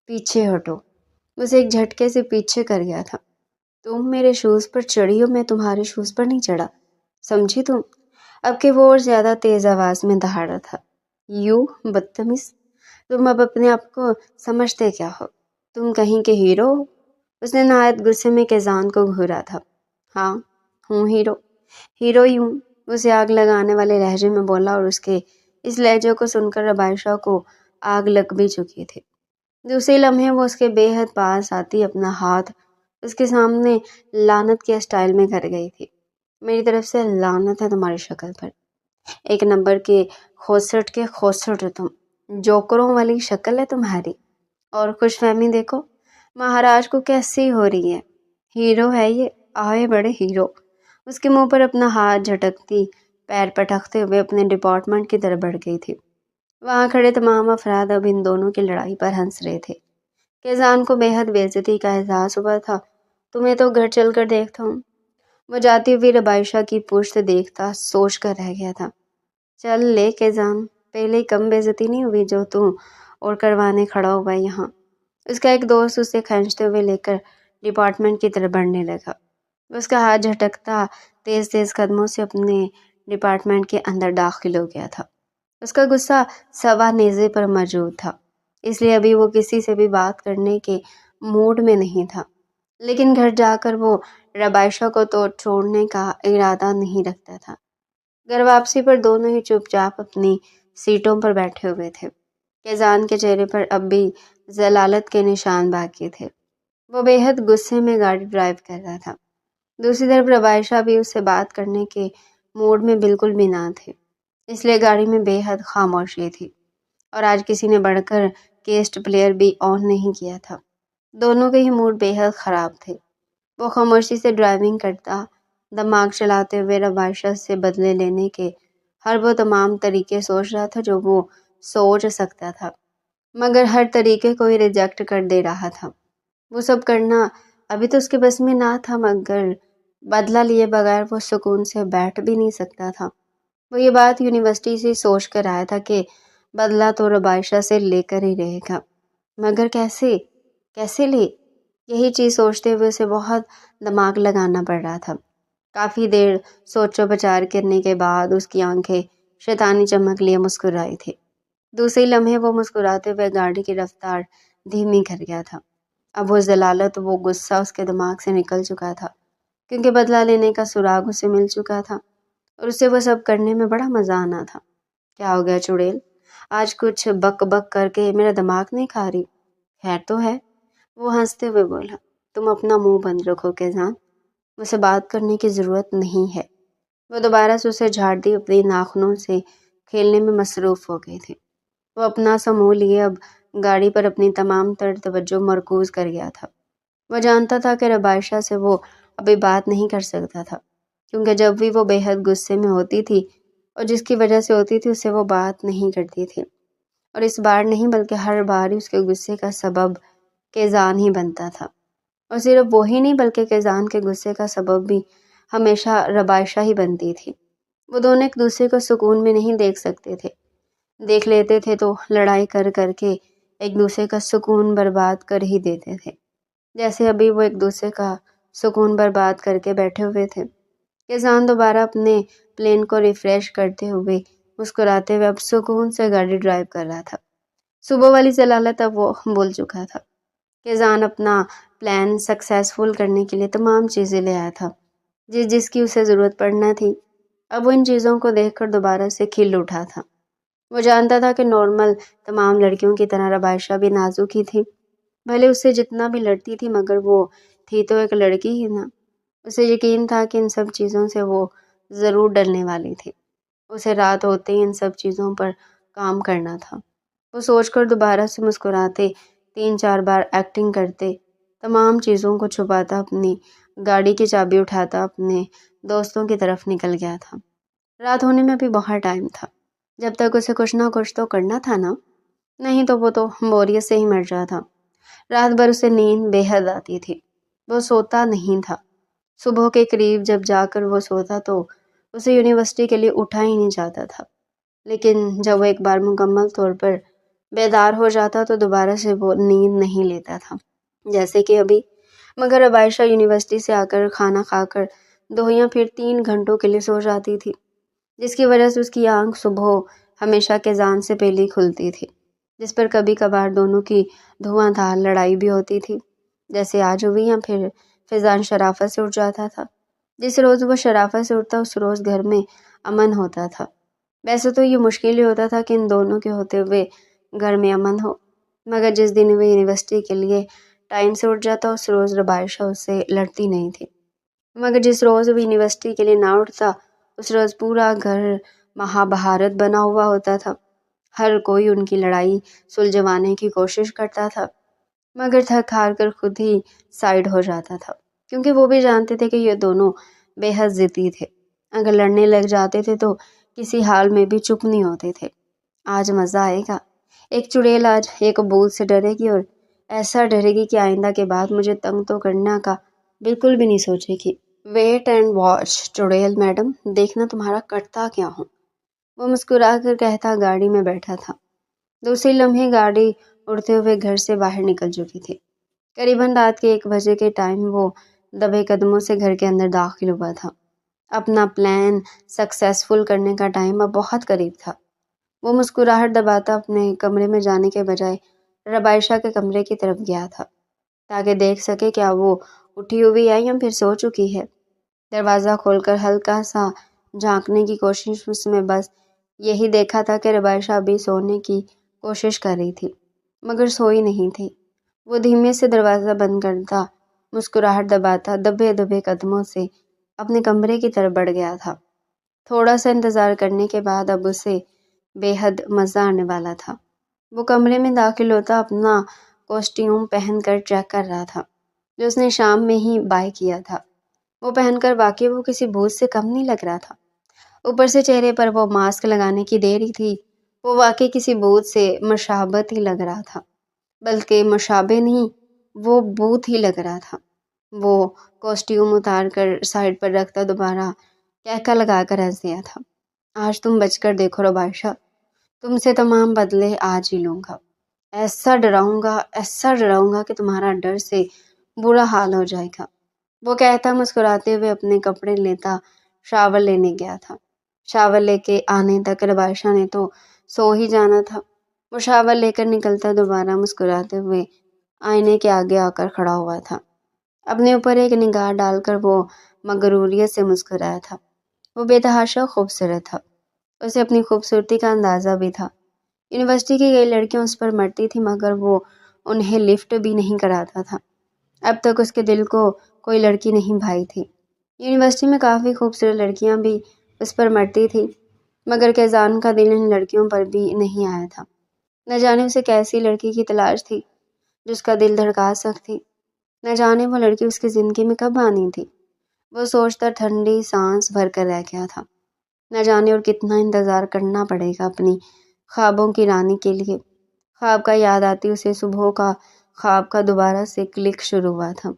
A: پیچھے ہٹو۔ اسے ایک جھٹکے سے پیچھے کر گیا تھا۔ تم میرے شوز پر چڑھی ہو، میں تمہارے شوز پر نہیں چڑھا، سمجھی تم؟ اب کہ وہ اور زیادہ تیز آواز میں دہاڑا تھا۔ یوں بدتمیز، تم اب اپنے آپ کو سمجھتے کیا ہو؟ تم کہیں کے ہیرو ہو؟ اس نے نہایت غصے میں کیزان کو گھورا تھا۔ ہاں ہوں ہیرو، ہیرو ہی ہوں، اسے آگ لگانے والے لہجے میں بولا، اور اس کے اس لہجے کو سن کر ربائشہ کو آگ لگ بھی چکی تھی۔ دوسرے لمحے وہ اس کے بے حد پاس آتی اپنا ہاتھ اس کے سامنے لعنت کے اسٹائل میں کر گئی تھی۔ میری طرف سے لعنت ہے تمہاری شکل پر، 1 نمبر کے خوسٹ ہو تم، جوکروں والی شکل ہے تمہاری، اور خوش فہمی دیکھو مہاراج کو کیسی ہو رہی ہے۔ ہیرو ہے یہ، آئے بڑے ہیرو۔ اس کے منہ پر اپنا ہاتھ جھٹکتی پیر پٹکتے ہوئے اپنے ڈپارٹمنٹ کی طرف بڑھ گئی تھی۔ وہاں کھڑے تمام افراد اب ان دونوں کی لڑائی پر ہنس رہے تھے۔ کیزان کو بے حد بےعزتی کا احساس ہوا تھا۔ تمہیں تو گھر چل کر دیکھتا ہوں۔ وہ جاتی ہوئی ربائشہ کی پشت دیکھتا سوچ کر رہ گیا تھا۔ چل لے کیزان، پہلے کم بےعزتی نہیں ہوئی جو تو اور کروانے کھڑا ہوا یہاں۔ اس کا ایک دوست اسے کھینچتے ہوئے لے کر ڈپارٹمنٹ کی طرف بڑھنے لگا۔ اس کا ہاتھ جھٹکتا تیز تیز قدموں سے اپنے ڈپارٹمنٹ کے اندر داخل ہو گیا تھا۔ اس کا غصہ سوا نیزے پر موجود تھا، اس لیے ابھی وہ کسی سے بھی بات کرنے کے موڈ میں نہیں تھا، لیکن گھر جا کر وہ ربائشہ کو تو چھوڑنے کا ارادہ نہیں رکھتا تھا۔ گھر واپسی پر دونوں ہی چپ چاپ اپنی سیٹوں پر بیٹھے ہوئے تھے۔ کیزان کے چہرے پر اب بھی ضلالت کے نشان باقی تھے۔ وہ بے حد غصے میں گاڑی ڈرائیو کر رہا تھا۔ دوسری طرف ربائشہ بھی اس سے بات کرنے کے موڈ میں بالکل بھی نہ تھے، اس لیے گاڑی میں بے حد خاموشی تھی، اور آج کسی نے بڑھ کر کیسٹ پلیئر بھی آن نہیں کیا تھا۔ دونوں کے ہی موڈ بے حد خراب تھے۔ وہ خاموشی سے ڈرائیونگ کرتا، دماغ چلاتے ہوئے ربائشہ سے بدلے لینے کے ہر وہ تمام طریقے سوچ رہا تھا جو وہ سوچ سکتا تھا، مگر ہر طریقے کو ہی ریجیکٹ کر دے رہا تھا۔ وہ سب کرنا ابھی تو اس کے بس میں نہ تھا، مگر بدلہ لیے بغیر وہ سکون سے بیٹھ بھی نہیں سکتا تھا۔ وہ یہ بات یونیورسٹی سے سوچ کر آیا تھا کہ بدلہ تو ربائشہ سے لے کر ہی رہے گا، مگر کیسے لے؟ یہی چیز سوچتے ہوئے اسے بہت دماغ لگانا پڑ رہا تھا۔ کافی دیر سوچ و بچار کرنے کے بعد اس کی آنکھیں شیطانی چمک لیے مسکرائی تھی۔ دوسرے لمحے وہ مسکراتے ہوئے گاڑی کی رفتار دھیمی کر گیا تھا۔ اب وہ ضلالت، وہ غصہ اس کے دماغ سے نکل چکا تھا، کیونکہ بدلہ لینے کا سراغ اسے مل چکا تھا، اور اسے وہ سب کرنے میں بڑا مزہ آنا تھا۔ کیا ہو گیا چڑیل؟ آج کچھ بک بک کر کے میرا دماغ نہیں کھا رہی؟ خیر تو ہے؟ وہ ہنستے ہوئے بولا۔ تم اپنا منہ بند رکھو کیزان، مجھ سے بات کرنے کی ضرورت نہیں ہے۔ وہ دوبارہ سے اسے جھاڑ دی اپنی ناخنوں سے کھیلنے میں مصروف ہو گئی تھی۔ وہ اپنا سا منہ لیے اب گاڑی پر اپنی تمام تر توجہ مرکوز کر گیا تھا۔ وہ جانتا تھا کہ ربائشہ سے وہ ابھی بات نہیں کر سکتا تھا، کیونکہ جب بھی وہ بے حد غصے میں ہوتی تھی اور جس کی وجہ سے ہوتی تھی، اس سے وہ بات نہیں کرتی تھی، اور اس بار نہیں بلکہ ہر بار اس کے غصے کا سبب کیزان ہی بنتا تھا، اور صرف وہی نہیں بلکہ کیزان کے غصے کا سبب بھی ہمیشہ ربائشہ ہی بنتی تھی۔ وہ دونوں ایک دوسرے کو سکون میں نہیں دیکھ سکتے تھے، دیکھ لیتے تھے تو لڑائی کر کر کے ایک دوسرے کا سکون برباد کر ہی دیتے تھے، جیسے ابھی وہ ایک دوسرے کا سکون برباد کر کے بیٹھے ہوئے تھے۔ کیزان دوبارہ اپنے پلین کو ریفریش کرتے ہوئے مسکراتے ہوئے اب سکون سے گاڑی ڈرائیو کر رہا تھا۔ صبح والی ضلالت اب وہ بھول چکا تھا۔ کیزان اپنا پلان سکسیسفل کرنے کے لیے تمام چیزیں لے آیا تھا جس کی اسے ضرورت پڑنا تھی۔ اب وہ ان چیزوں کو دیکھ کر دوبارہ سے کھل اٹھا تھا۔ وہ جانتا تھا کہ نارمل تمام لڑکیوں کی طرح ربائشہ بھی نازک ہی تھی، بھلے اس سے جتنا بھی لڑتی تھی مگر وہ تھی تو ایک لڑکی ہی نا۔ اسے یقین تھا کہ ان سب چیزوں سے وہ ضرور ڈرنے والی تھی، اسے رات ہوتے ہی ان سب چیزوں پر کام کرنا تھا۔ وہ سوچ کر دوبارہ سے مسکراتے، 3-4 بار ایکٹنگ کرتے، تمام چیزوں کو چھپاتا، اپنی گاڑی کی چابی اٹھاتا اپنے دوستوں کی طرف نکل گیا تھا۔ رات ہونے میں بھی بہت ٹائم تھا، جب تک اسے کچھ نہ کچھ تو کرنا تھا نا، نہیں تو وہ تو بوریت سے ہی مر جاتا۔ رات بھر اسے نیند بے حد آتی تھی، وہ سوتا نہیں تھا۔ صبح کے قریب جب جا کر وہ سوتا تو اسے یونیورسٹی کے لیے اٹھا ہی نہیں جاتا تھا، لیکن جب وہ ایک بار مکمل طور پر بیدار ہو جاتا تو دوبارہ سے وہ نیند نہیں لیتا تھا، جیسے کہ ابھی۔ مگر اب عائشہ یونیورسٹی سے آ کر کھانا کھا کر 2 یا پھر 3 گھنٹوں کے لیے سو جاتی تھی، جس کی وجہ سے اس کی آنکھ صبح ہمیشہ کیزان سے پہلے ہی کھلتی تھی، جس پر کبھی کبھار دونوں کی دھواں دھار لڑائی بھی ہوتی تھی، جیسے آج ہوئی، یا پھر فیضان شرافت سے اٹھ جاتا تھا۔ جس روز وہ شرافت سے اٹھتا اس روز گھر میں امن ہوتا تھا۔ ویسے تو یہ مشکل ہی ہوتا تھا کہ ان دونوں کے ہوتے ہوئے گھر میں امن ہو، مگر جس دن وہ یونیورسٹی کے لیے ٹائم سے اٹھ جاتا اس روز ربائشہ اس سے لڑتی نہیں تھی، مگر جس روز وہ یونیورسٹی کے لیے نہ اٹھتا اس روز پورا گھر مہا بھارت بنا ہوا ہوتا تھا۔ ہر کوئی ان کی لڑائی سلجھوانے کی کوشش کرتا تھا، مگر تھک ہار کر خود ہی سائیڈ ہو جاتا تھا، کیونکہ وہ بھی جانتے تھے کہ یہ دونوں بے حد ضدی تھے۔ اگر لڑنے لگ جاتے تھے تو کسی حال میں بھی چپ نہیں ہوتے تھے۔ آج مزہ آئے گا، ایک چڑیل آج ایک بھوت سے ڈرے گی اور ایسا ڈرے گی کہ آئندہ کے بعد مجھے تنگ تو کرنا کا بالکل بھی نہیں سوچے گی۔ ویٹ اینڈ واچ چڑیل میڈم، دیکھنا تمہارا کرتا کیا ہوں، وہ مسکرا کر کہتا گاڑی میں بیٹھا تھا۔ دوسری لمحے گاڑی اڑتے ہوئے گھر سے باہر نکل چکی تھی۔ قریباً رات کے 1 بجے کے ٹائم وہ دبے قدموں سے گھر کے اندر داخل ہوا تھا۔ اپنا پلان سکسیسفل کرنے کا ٹائم اب بہت قریب تھا۔ وہ مسکراہٹ دباتا اپنے کمرے میں جانے کے بجائے ربائشہ کے کمرے کی طرف گیا تھا تاکہ دیکھ سکے کیا وہ اٹھی ہوئی ہے یا پھر سو چکی ہے۔ دروازہ کھول کر ہلکا سا جھانکنے کی کوشش اس میں بس یہی دیکھا تھا کہ ربائشہ ابھی سونے کی کوشش کر رہی تھی مگر سوئی نہیں تھی۔ وہ دھیمے سے دروازہ بند کرتا، مسکراہٹ دباتا دبے دبے قدموں سے اپنے کمرے کی طرف بڑھ گیا تھا۔ تھوڑا سا انتظار کرنے کے بعد اب اسے بے حد مزہ آنے والا تھا۔ وہ کمرے میں داخل ہوتا اپنا کاسٹیوم پہن کر چیک کر رہا تھا جو اس نے شام میں ہی بائی کیا تھا۔ وہ پہن کر واقعی وہ کسی بھوت سے کم نہیں لگ رہا تھا۔ اوپر سے چہرے پر وہ ماسک لگانے کی دیری تھی، وہ واقعی کسی بھوت سے مشابہت ہی لگ رہا تھا، بلکہ مشابہ نہیں، وہ بھوت ہی لگ رہا تھا۔ وہ کاسٹیوم اتار کر سائڈ پر رکھتا دوبارہ کہکا لگا کر ہنس دیا تھا۔ آج تم بچ کر دیکھو ربائشہ، تم سے تمام بدلے آج ہی لوں گا۔ ایسا ڈراؤں گا کہ تمہارا ڈر سے برا حال ہو جائے گا۔ وہ کہتا مسکراتے ہوئے اپنے کپڑے لیتا شاور لینے گیا تھا۔ شاور لے کے آنے تک ربائشہ نے تو سو ہی جانا تھا۔ وہ شاور لے کر نکلتا دوبارہ مسکراتے ہوئے آئینے کے آگے آ کر کھڑا ہوا تھا۔ اپنے اوپر ایک نگاہ ڈال کر وہ مغروریت سے مسکرایا تھا۔ وہ بے تحاشا خوبصورت تھا، اسے اپنی خوبصورتی کا اندازہ بھی تھا۔ یونیورسٹی کی کئی لڑکیاں اس پر مرتی تھیں مگر وہ انہیں لفٹ بھی نہیں کراتا تھا۔ اب تک اس کے دل کو کوئی لڑکی نہیں بھائی تھی۔ یونیورسٹی میں کافی خوبصورت لڑکیاں بھی اس پر مرتی تھیں مگر کیزان کا دل ان لڑکیوں پر بھی نہیں آیا تھا۔ نہ جانے اسے کیسی لڑکی کی تلاش تھی جس کا دل دھڑکا سکتی، نہ جانے وہ لڑکی اس کی زندگی میں کب آنی تھی۔ وہ سوچتا ٹھنڈی سانس بھر کر رہ گیا تھا، نہ جانے اور کتنا انتظار کرنا پڑے گا اپنی خوابوں کی رانی کے لیے۔ خواب کا یاد آتی اسے صبح کا خواب کا دوبارہ سے کلک شروع ہوا تھا۔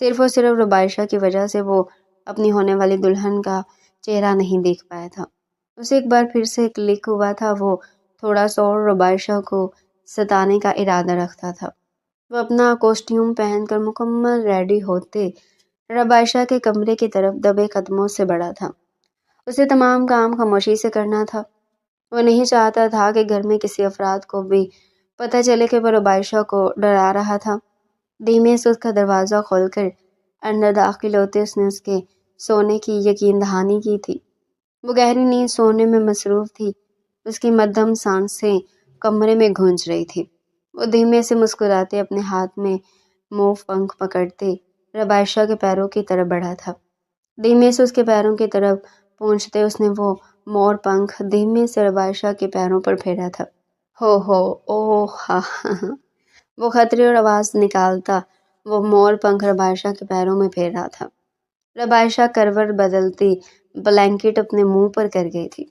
A: صرف اور صرف ربائشہ کی وجہ سے وہ اپنی ہونے والی دلہن کا چہرہ نہیں دیکھ پایا تھا۔ اسے ایک بار پھر سے کلک ہوا تھا، وہ تھوڑا سا اور ربائشہ کو ستانے کا ارادہ رکھتا تھا۔ وہ اپنا کاسٹیوم پہن کر مکمل ریڈی ہوتے ربائشہ کے کمرے کی طرف دبے قدموں سے بڑھا تھا۔ اسے تمام کام خاموشی سے کرنا تھا۔ وہ نہیں چاہتا تھا کہ گھر میں کسی افراد کو بھی پتہ چلے کہ وہ ربائشہ کو ڈرا رہا تھا۔ دھیمے سے اس کا دروازہ کھول کر اندر داخل ہوتے اس نے اس کے سونے کی یقین دہانی کی تھی۔ وہ گہری نیند سونے میں مصروف تھی، اس کی مدھم سانسیں کمرے میں گونج رہی تھی۔ وہ دھیمے سے مسکراتے اپنے ہاتھ میں موو پنکھ پکڑتے ربائشہ کے پیروں کی طرف بڑھا تھا۔ دھیمے سے اس کے پیروں کی طرف پہنچتے اس نے وہ مور پنکھ دھیمے سے ربائشہ کے پیروں پر پھیرا تھا۔ ہو اوہ ہا ہا ہا، وہ خطرے اور آواز نکالتا وہ مور پنکھ ربائشہ کے پیروں میں پھیر رہا تھا۔ ربائشہ کروٹ بدلتی بلینکٹ اپنے منہ پر کر گئی تھی۔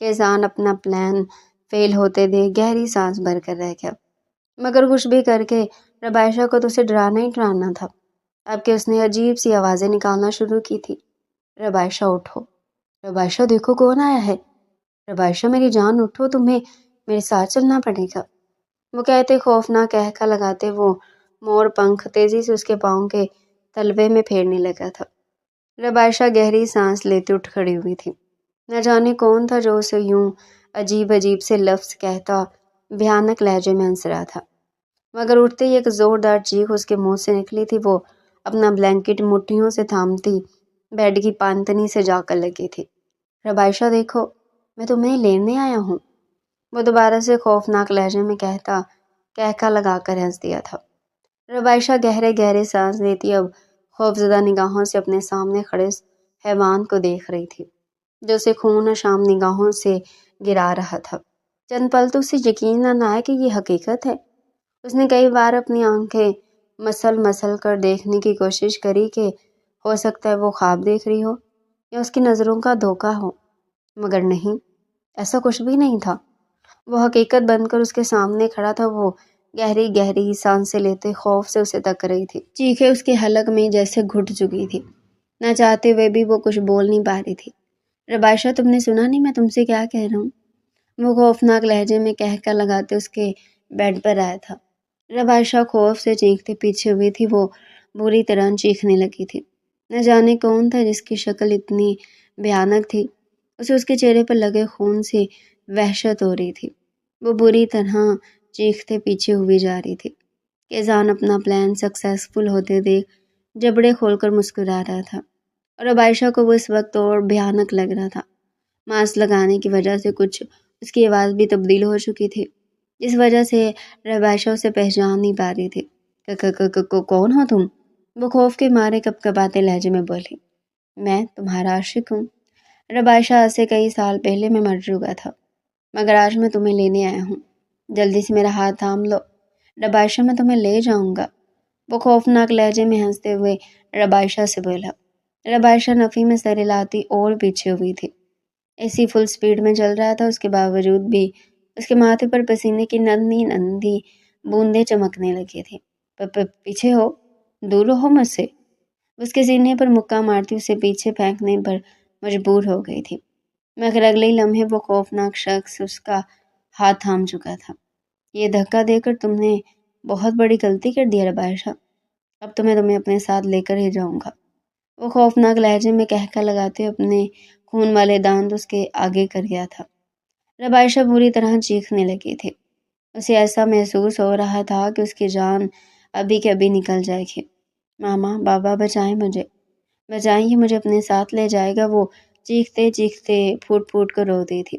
A: کیزان اپنا پلان فیل ہوتے دے گہری سانس بھر کر رہ گیا، مگر کچھ بھی کر کے ربائشہ کو تو اسے ڈرانا ہی ڈرانا تھا۔ اب کہ اس نے عجیب سی آوازیں نکالنا شروع کی تھی۔ ربائشہ اٹھو، ربائشہ دیکھو کون آیا ہے، ربائشہ میری جان اٹھو، تمہیں میرے ساتھ چلنا پڑے گا۔ وہ کہتے خوفناک کہکا لگاتے وہ مور پنکھ تیزی سے اس کے پاؤں کے تلوے میں پھیرنے لگا تھا۔ ربائشہ گہری سانس لیتے اٹھ کھڑی ہوئی تھی۔ نہ جانے کون تھا جو اسے یوں عجیب عجیب سے لفظ کہتا بھیانک لہجے میں ہنس رہا تھا، مگر اٹھتے ہی ایک زوردار چیخ اس کے منہ سے نکلی تھی۔ وہ اپنا بلینکٹ مٹھیوں سے تھامتی بیڈ کی پانتنی سے جا کر لگی تھی۔ ربائشہ دیکھو، میں تمہیں لینے آیا ہوں، وہ دوبارہ سے خوفناک لہجے میں کہتا کہکا لگا کر ہنس دیا تھا۔ ربائشہ گہرے گہرے سانس لیتی اب خوفزدہ نگاہوں سے اپنے سامنے کھڑے اس حیوان کو دیکھ رہی تھی جو اسے خون نشام نگاہوں سے گرا رہا تھا۔ چند پل تو اسے یقین نہ آیا کہ یہ حقیقت ہے۔ اس نے کئی بار اپنی آنکھیں مسل کر دیکھنے کی کوشش کری کہ ہو سکتا ہے وہ خواب دیکھ رہی ہو یا اس کی نظروں کا دھوکہ ہو، مگر نہیں، ایسا کچھ بھی نہیں تھا۔ وہ حقیقت بن کر اس کے سامنے کھڑا تھا۔ وہ گہری گہری سانسیں لیتے خوف سے اسے تک رہی تھی۔ چیخیں اس کے حلق میں جیسے گھٹ چکی تھی، نہ چاہتے ہوئے بھی وہ کچھ بول نہیں پا رہی تھی۔ ربائشہ، تم نے سنا نہیں میں تم سے کیا کہہ رہا ہوں؟ وہ خوفناک لہجے میں کہہ لگاتے اس کے بیڈ پر آیا تھا۔ ربائشہ خوف سے چیختے پیچھے ہوئی تھی، وہ بری طرح چیخنے لگی تھی۔ نہ جانے کون تھا جس کی شکل اتنی بھیانک تھی، اسے اس کے چہرے پر لگے خون سے وحشت ہو رہی تھی۔ وہ بری طرح چیختے پیچھے ہوئی جا رہی تھی۔ کیزان اپنا پلان سکسیسفل ہوتے دیکھ جبڑے کھول کر مسکرا رہا تھا، اور ربائشہ کو وہ اس وقت اور بھیانک لگ رہا تھا۔ ماسک لگانے کی وجہ سے کچھ اس کی آواز بھی تبدیل ہو چکی تھی، جس وجہ سے ربائشہ اسے پہچان نہیں پا رہی تھی۔ کون ہو تم؟ وہ خوف کے مارے کپکپاتے لہجے میں بولی۔ میں تمہارا عاشق ہوں ربائشہ، سے کئی سال پہلے میں مر چکا تھا، مگر آج میں تمہیں لینے آیا ہوں، جلدی سے میرا ہاتھ تھام لو ربائشہ، میں تمہیں لے جاؤں گا۔ وہ خوفناک لہجے میں ہنستے ہوئے ربائشہ سے بولا۔ ربائشہ نفی میں سر ہلاتی اور پیچھے ہوئی تھی۔ ایسی فل سپیڈ میں چل رہا تھا، اس کے باوجود بھی اس کے ماتھے پر پسینے کی نندھی نندھی بوندیں چمکنے لگی تھی۔ پیچھے ہو، دور رہو مجھ سے۔ اس کے سینے پر مکہ مارتی اسے پیچھے پھینکنے پر مجبور ہو گئی تھی، مگر اگلے ہی لمحے وہ خوفناک شخص اس کا ہاتھ تھام چکا تھا۔ یہ دھکا دے کر تم نے بہت بڑی غلطی کر دی ربائشہ، اب تمہیں اپنے ساتھ لے کر ہی جاؤں گا۔ وہ خوفناک لہجے میں کہکہ لگاتے اپنے خون والے دانت اس کے آگے کر گیا تھا۔ ربائشہ بری طرح چیخنے لگی تھی۔ اسے ایسا محسوس ہو رہا تھا کہ اس کی جان ابھی کے ابھی نکل جائے گی۔ ماما، بابا، بچائیں مجھے، بچائیں، یہ مجھے اپنے ساتھ لے جائے گا۔ وہ چیختے چیختے پھوٹ پھوٹ کر رو دی تھی۔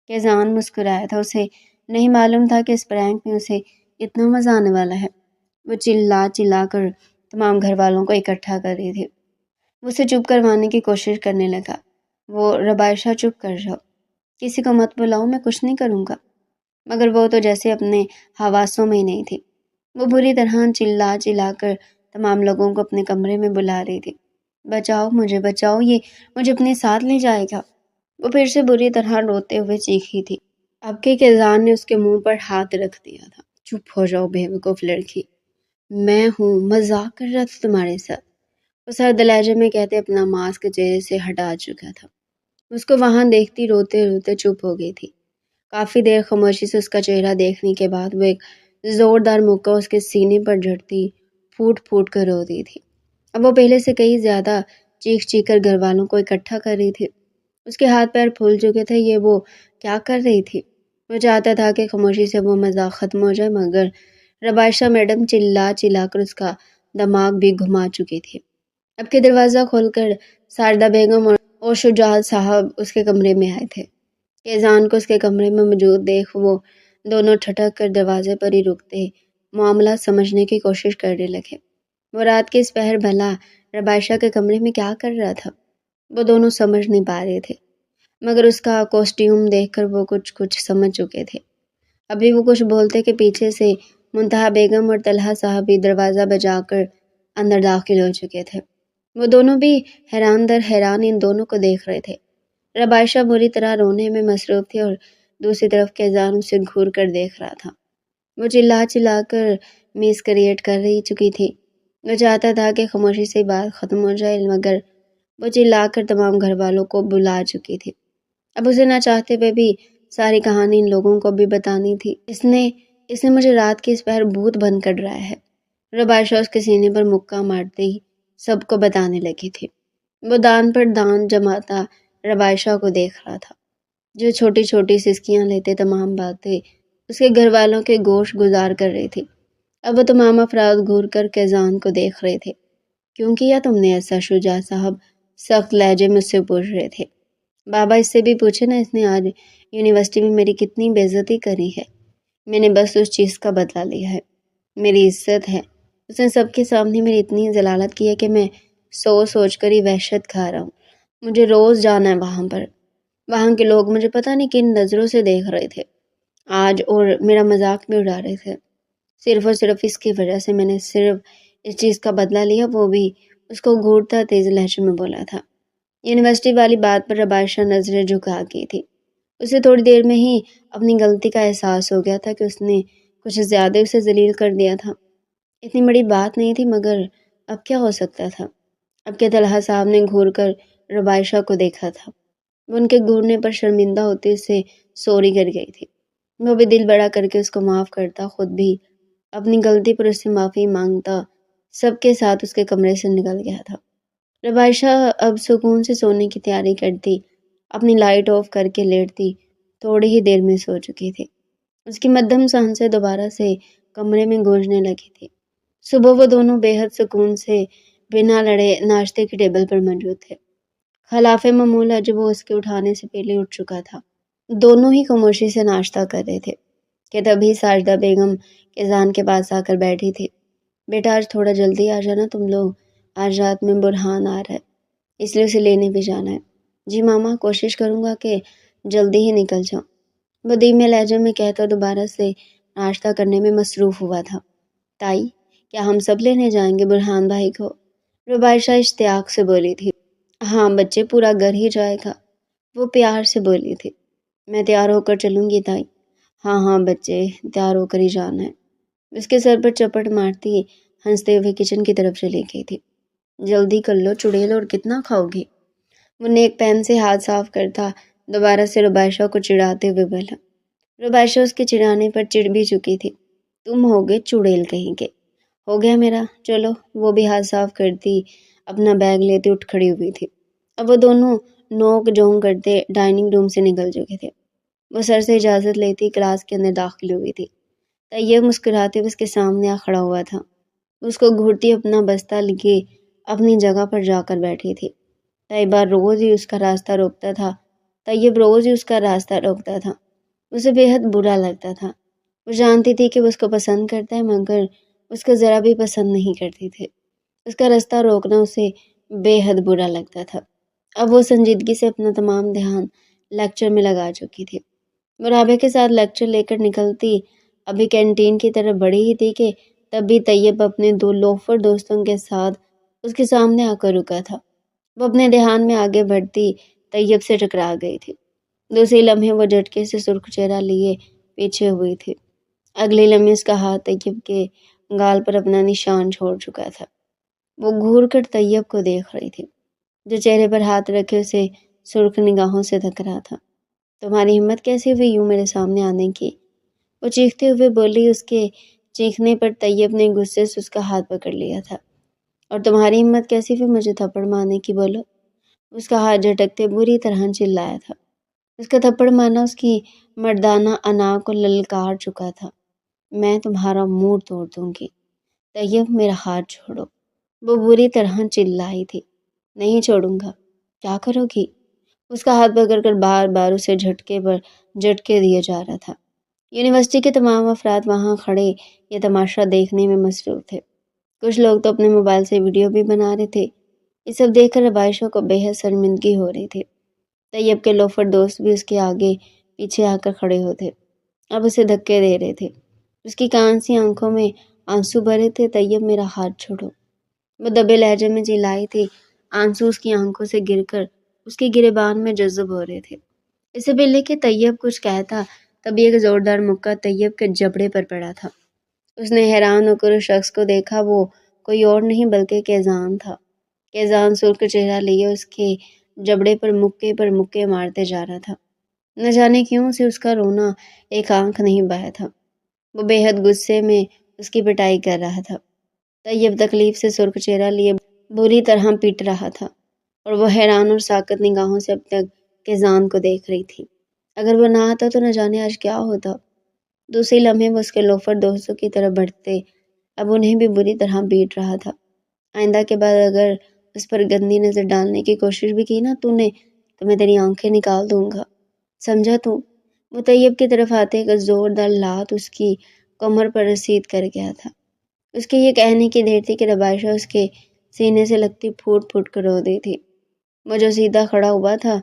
A: کیزان مسکرایا تھا، اسے نہیں معلوم تھا کہ اس پرینک میں اسے اتنا مزہ آنے والا ہے۔ وہ چلا چلا کر تمام گھر والوں کو اکٹھا کر رہی تھی۔ وہ اسے چپ کروانے کی کوشش کرنے لگا۔ وہ ربائشہ، چپ کر جاؤ، کسی کو مت بلاؤ، میں کچھ نہیں کروں گا۔ مگر وہ تو جیسے اپنے حواسوں میں ہی نہیں تھی۔ وہ بری طرح چلا چلا کر تمام لوگوں کو اپنے کمرے میں بلا رہی تھی۔ بچاؤ مجھے، بچاؤ، یہ مجھے اپنے ساتھ لے جائے گا۔ وہ پھر سے بری طرح روتے ہوئے چیخی تھی۔ اب کے کیزان نے اس کے منہ پر ہاتھ رکھ دیا تھا۔ چپ ہو جاؤ بے وقوف لڑکی، میں ہوں، مذاق کر رہا تھا تمہارے ساتھ، وہ سرد لہجے میں کہتے اپنا ماسک چہرے سے ہٹا چکا تھا۔ اس کو وہاں دیکھتی روتے روتے چپ ہو گئی تھی۔ کافی دیر خاموشی سے اس کا چہرہ دیکھنے کے بعد وہ ایک زوردار مکہ اس کے سینے پر جھڑتی پھوٹ پھوٹ کر رو دی تھی۔ اب وہ پہلے سے کئی زیادہ چیخ چیخ کر گھر والوں کو اکٹھا کر رہی تھی۔ اس کے ہاتھ پیر پھول چکے تھے۔ یہ وہ کیا کر رہی تھی؟ وہ چاہتا تھا کہ خاموشی سے وہ مذاق ختم ہو جائے، مگر ربائشہ میڈم چلا چلا کر اس کا دماغ بھی گھما چکی تھی۔ اب کے دروازہ کھول کر ساردہ بیگم اور شجاعت صاحب اس کے کمرے میں آئے تھے۔ کیزان کو اس کے کمرے میں موجود دیکھ وہ دونوں ٹھٹک کر دروازے پر ہی رکتے معاملات سمجھنے کی کوشش کرنے لگے۔ وہ رات کے اس پہر بھلا ربائشہ کے کمرے میں کیا کر رہا تھا؟ وہ دونوں سمجھ نہیں پا رہے تھے، مگر اس کا کاسٹیوم دیکھ کر وہ کچھ سمجھ چکے تھے۔ ابھی وہ کچھ بولتے کہ پیچھے سے منتہا بیگم اور طلحہ صاحب بھی دروازہ بجا کر اندر داخل ہو چکے تھے۔ وہ دونوں بھی حیران در حیران ان دونوں کو دیکھ رہے تھے۔ ربائشہ بری طرح رونے میں مصروف تھی اور دوسری طرف کیزان اسے گھور کر دیکھ رہا تھا۔ وہ چلا چلا کر میس کریٹ کر رہی چکی تھی۔ وہ چاہتا تھا کہ خاموشی سے بات ختم ہو جائے، مگر وہ چلا کر تمام گھر والوں کو بلا چکی تھی۔ اب اسے نہ چاہتے ہوئے بھی ساری کہانی ان لوگوں کو بھی بتانی تھی۔ اس نے مجھے رات کی اس پہر بھوت بند کر رہا ہے، ربائشہ اس کے سینے پر مکہ مارتے ہی سب کو بتانے لگی تھی۔ وہ دان پر دان جماتا ربائشہ کو دیکھ رہا تھا، جو چھوٹی چھوٹی سسکیاں لیتے تمام باتیں اس کے گھر والوں کے گوش گزار کر رہی تھی۔ اب وہ تمام افراد گھور کر کیزان کو دیکھ رہے تھے۔ کیوں کیا تم نے ایسا؟ شجاع صاحب سخت لہجے میں اس سے پوچھ رہے تھے۔ بابا، اس سے بھی پوچھے نا، اس نے آج یونیورسٹی میں میری کتنی بے عزتی کری ہے۔ میں نے بس اس چیز کا بدلہ لیا ہے، میری عزت ہے۔ اس نے سب کے سامنے میری اتنی ذلالت کی ہے کہ میں سوچ کر ہی وحشت کھا رہا ہوں۔ مجھے روز جانا ہے وہاں پر۔ وہاں کے لوگ مجھے پتہ نہیں کن نظروں سے دیکھ رہے تھے آج، اور میرا مذاق بھی اڑا رہے تھے۔ صرف اور صرف اس کی وجہ سے میں نے صرف اس چیز کا بدلہ لیا، وہ بھی اس کو گھورتا تیز لہجے میں بولا تھا۔ یونیورسٹی والی بات پر ربائشہ نظریں جھکا کی تھی۔ اسے تھوڑی دیر میں ہی اپنی غلطی کا احساس ہو گیا تھا کہ اس نے کچھ زیادہ اسے ذلیل کر دیا تھا۔ اتنی بڑی بات نہیں تھی، مگر اب کیا ہو سکتا تھا؟ اب کہ طلحہ صاحب نے گھور کر ربائشہ کو دیکھا تھا، وہ ان کے گھورنے پر شرمندہ ہوتے سے سوری کر گئی تھی۔ وہ بھی دل بڑا کر کے اس کو معاف کرتا، خود بھی اپنی غلطی پر اس سے معافی مانگتا، سب کے ساتھ اس کے کمرے سے نکل گیا تھا۔ ربائشہ اب سکون سے سونے کی تیاری کرتی، اپنی لائٹ آف کر کے لیٹتی، تھوڑی ہی دیر میں سو چکی تھی۔ اس کی مدھم سانسیں دوبارہ سے کمرے میں گونجنے لگی تھی۔ صبح وہ دونوں بے حد سکون سے بنا لڑے ناشتے کی ٹیبل پر موجود تھے۔ خلاف معمول آج وہ اس کے اٹھانے سے پہلے اٹھ چکا تھا۔ دونوں ہی خاموشی سے ناشتہ کر رہے تھے کہ تبھی ساجدہ بیگم اذان کے پاس آ کر بیٹھی تھی۔ بیٹا آج تھوڑا جلدی آ جانا تم لوگ، آج رات میں برہان آ رہا ہے، اس لیے اسے لینے بھی جانا ہے۔ جی ماما، کوشش کروں گا کہ جلدی ہی نکل جاؤں، وہ دھیمے لہجے میں کہتا دوبارہ سے ناشتہ کرنے میں مصروف ہوا تھا۔ تائی، کیا ہم سب لینے جائیں گے برہان بھائی کو؟ ربائشہ اشتیاق سے بولی تھی۔ ہاں بچے، پورا گھر ہی جائے گا، وہ پیار سے بولی تھی۔ میں تیار ہو کر چلوں گی تائی۔ ہاں ہاں بچے، تیار ہو کر ہی جانا ہے۔ اس کے سر پر چپٹ مارتی ہنستے ہوئے کچن کی طرف چلی گئی تھی۔ جلدی کر لو چڑیل، اور کتنا کھاؤ گی؟ وہ نیک پین سے ہاتھ صاف کرتا دوبارہ سے ربائشہ کو چڑھاتے ہوئے بولا۔ ربائشہ اس کے چڑھانے پر چڑ بھی چکی تھی۔ تم ہوگے چڑیل کہیں گے، ہو گیا میرا، چلو۔ وہ بھی ہاتھ صاف کرتی اپنا بیگ لیتے اٹھ کھڑی ہوئی تھی۔ اب وہ دونوں نوک جھونک کرتے ڈائننگ روم سے نکل چکے تھے۔ وہ سر سے اجازت لیتی کلاس کے اندر داخل ہوئی تھی۔ طیب مسکراتے ہوئے اس کے سامنے آ کھڑا ہوا تھا۔ اس کو گھورتی اپنا بستہ لیے اپنی جگہ پر جا کر بیٹھی تھی۔ طیبہ روز ہی اس کا راستہ روکتا تھا طیب روز ہی اس کا راستہ روکتا تھا۔ اسے بے حد برا لگتا تھا۔ وہ جانتی تھی کہ وہ اس کو پسند کرتا ہے، مگر اس کو ذرا بھی پسند نہیں کرتی تھی۔ اس کا راستہ روکنا اسے بے حد برا لگتا تھا۔ اب وہ سنجیدگی سے اپنا تمام دھیان لیکچر میں لگا چکی تھی۔ وہ رابعہ کے ساتھ لیکچر لے کر نکلتی ابھی کینٹین کی طرف بڑھی ہی تھی کہ تب بھی طیب اپنے دو لوفر دوستوں کے ساتھ اس کے سامنے آ کر رکا تھا۔ وہ اپنے دھیان میں آگے بڑھتی طیب سے ٹکرا گئی تھی۔ دوسری لمحے وہ جھٹکے سے سرخ چہرہ لیے پیچھے ہوئی تھی۔ اگلی لمحے اس کا ہاتھ طیب کے گال پر اپنا نشان چھوڑ چکا تھا۔ وہ گھور کر طیب کو دیکھ رہی تھی، جو چہرے پر ہاتھ رکھے اسے سرخ نگاہوں سے دیکھ رہا تھا۔ تمہاری ہمت کیسی ہوئی یوں میرے سامنے آنے کی؟ وہ چیختے ہوئے بولی۔ اس کے چیخنے پر طیب نے غصے سے اس کا ہاتھ پکڑ لیا تھا۔ اور تمہاری ہمت کیسی ہوئی مجھے تھپڑ مارنے کی، بولو؟ اس کا ہاتھ جھٹکتے بری طرح چلایا تھا۔ اس کا تھپڑ مارنا اس کی مردانہ انا کو للکار چکا تھا۔ میں تمہارا منہ توڑ دوں گی۔ طیب، میرا ہاتھ چھوڑو، وہ بری طرح چلائی تھی۔ نہیں چھوڑوں گا۔ کیا کرو گی؟ اس کا ہاتھ پکڑ کر بار بار اسے جھٹکے پر جھٹکے دیے جا رہا تھا۔ یونیورسٹی کے تمام افراد وہاں کھڑے یہ تماشا دیکھنے میں مصروف تھے۔ کچھ لوگ تو اپنے موبائل سے ویڈیو بھی بنا رہے تھے۔ یہ سب دیکھ کر ربائشہ کو بے حد شرمندگی ہو رہی تھی۔ طیب کے لوفر دوست بھی اس کے آگے پیچھے آ کر کھڑے ہوتے، اب اسے دھکے دے رہے تھے۔ اس کی کانسی آنکھوں میں آنسو بھرے تھے۔ طیب، میرا ہاتھ چھوڑو، وہ دبے لہجے میں چلائی تھی۔ آنسو اس کی آنکھوں سے گر کر اس کے گریبان میں جذب ہو رہے تھے۔ اس سے پہلے کہ طیب کچھ کہتا، تبھی ایک زوردار مکہ طیب کے جبڑے پر پڑا تھا۔ اس نے حیران ہو کر اس شخص کو دیکھا۔ وہ کوئی اور نہیں بلکہ کیزان تھا۔ کیزان سرخ چہرہ لیے اس کے جبڑے پر مکے مارتے جا رہا تھا۔ نہ جانے کیوں سے اس کا رونا ایک آنکھ نہیں بہا تھا۔ وہ بے حد غصے میں اس کی پٹائی کر رہا تھا۔ طیب تکلیف سے سرخ چہرہ لیے بری طرح پیٹ رہا تھا، اور وہ حیران اور ساکت نگاہوں سے اب تک کیزان کو دیکھ رہی تھی۔ اگر وہ نہ آتا تو نہ جانے آج کیا ہوتا۔ دوسری لمحے وہ اس کے لوفر دوستوں کی طرف بڑھتے اب انہیں بھی بری طرح پیٹ رہا تھا۔ آئندہ کے بعد اگر اس پر گندی نظر ڈالنے کی کوشش بھی کی نا تو میں تیری آنکھیں نکال دوں گا، سمجھا تو؟ وہ طیب کی طرف آتے ایک زوردار لات اس کی کمر پر رسید کر گیا تھا۔ اس کے یہ کہنے کی دیر تھی کہ ربائشہ اس کے سینے سے لگتی پھوٹ پھوٹ کر رو دی تھی۔ وہ جو سیدھا کھڑا ہوا تھا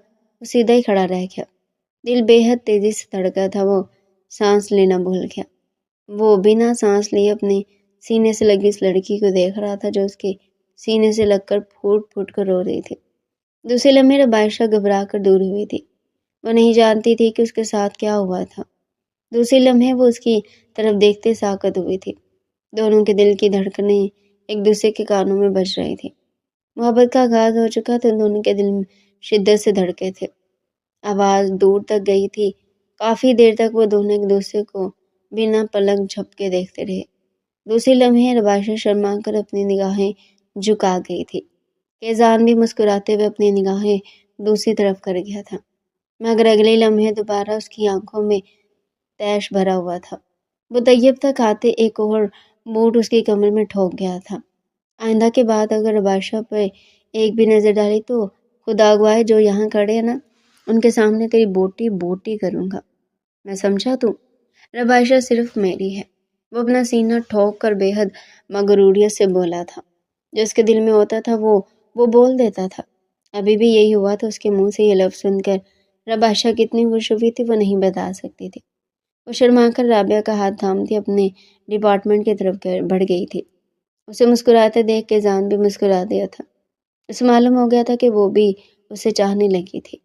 A: وہ سیدھا ہی کھڑا رہ گیا۔ دل بے حد تیزی سے دھڑکا تھا۔ وہ سانس لینا بھول گیا۔ وہ بنا سانس لیے اپنے سینے سے لگی اس لڑکی کو دیکھ رہا تھا، جو اس کے سینے سے لگ کر پھوٹ پھوٹ کر رو رہی تھی۔ دوسرے لمحے ربائشہ گھبرا کر دور ہوئی تھی۔ وہ نہیں جانتی تھی کہ اس کے ساتھ کیا ہوا تھا۔ دوسرے لمحے وہ اس کی طرف دیکھتے ساکت ہوئی تھی۔ دونوں کے دل کی دھڑکنیں ایک دوسرے کے کانوں میں بج رہی تھی۔ محبت کا آغاز ہو چکا تھا، دونوں کے دل شدت سے دھڑکے تھے۔ آواز دور تک گئی تھی۔ کافی دیر تک وہ دونوں ایک دوسرے کو بنا پلک جھپکے دیکھتے رہے۔ دوسرے لمحے رباشہ شرما کر اپنی نگاہیں جھکا گئی تھی۔ کیزان بھی مسکراتے ہوئے اپنی نگاہیں دوسری طرف کر گیا تھا، مگر اگلے لمحے دوبارہ اس کی آنکھوں میں تیش بھرا ہوا تھا۔ وہ طیب تک آتے ایک اور بوٹ اس کی کمر میں ٹھوک گیا تھا۔ آئندہ کے بعد اگر رباشہ پہ ایک بھی نظر ڈالی تو خدا گواہ جو یہاں کھڑے ہیں نا، ان کے سامنے تیری بوٹی بوٹی کروں گا، میں سمجھا تو؟ رباشہ صرف میری ہے، وہ اپنا سینہ ٹھوک کر بے حد مغروریت سے بولا تھا۔ جو اس کے دل میں ہوتا تھا وہ بول دیتا تھا۔ ابھی بھی یہی ہوا تھا۔ اس کے منہ سے یہ لفظ سن کر رباشہ کتنی خوش ہوئی تھی وہ نہیں بتا سکتی تھی۔ وہ شرما کر رابعہ کا ہاتھ تھامتی اپنے ڈپارٹمنٹ کی طرف بڑھ گئی تھی۔ اسے مسکراتے دیکھ کے جان بھی مسکرا دیا تھا۔ اسے معلوم ہو گیا تھا کہ وہ بھی اسے چاہنے لگی تھی۔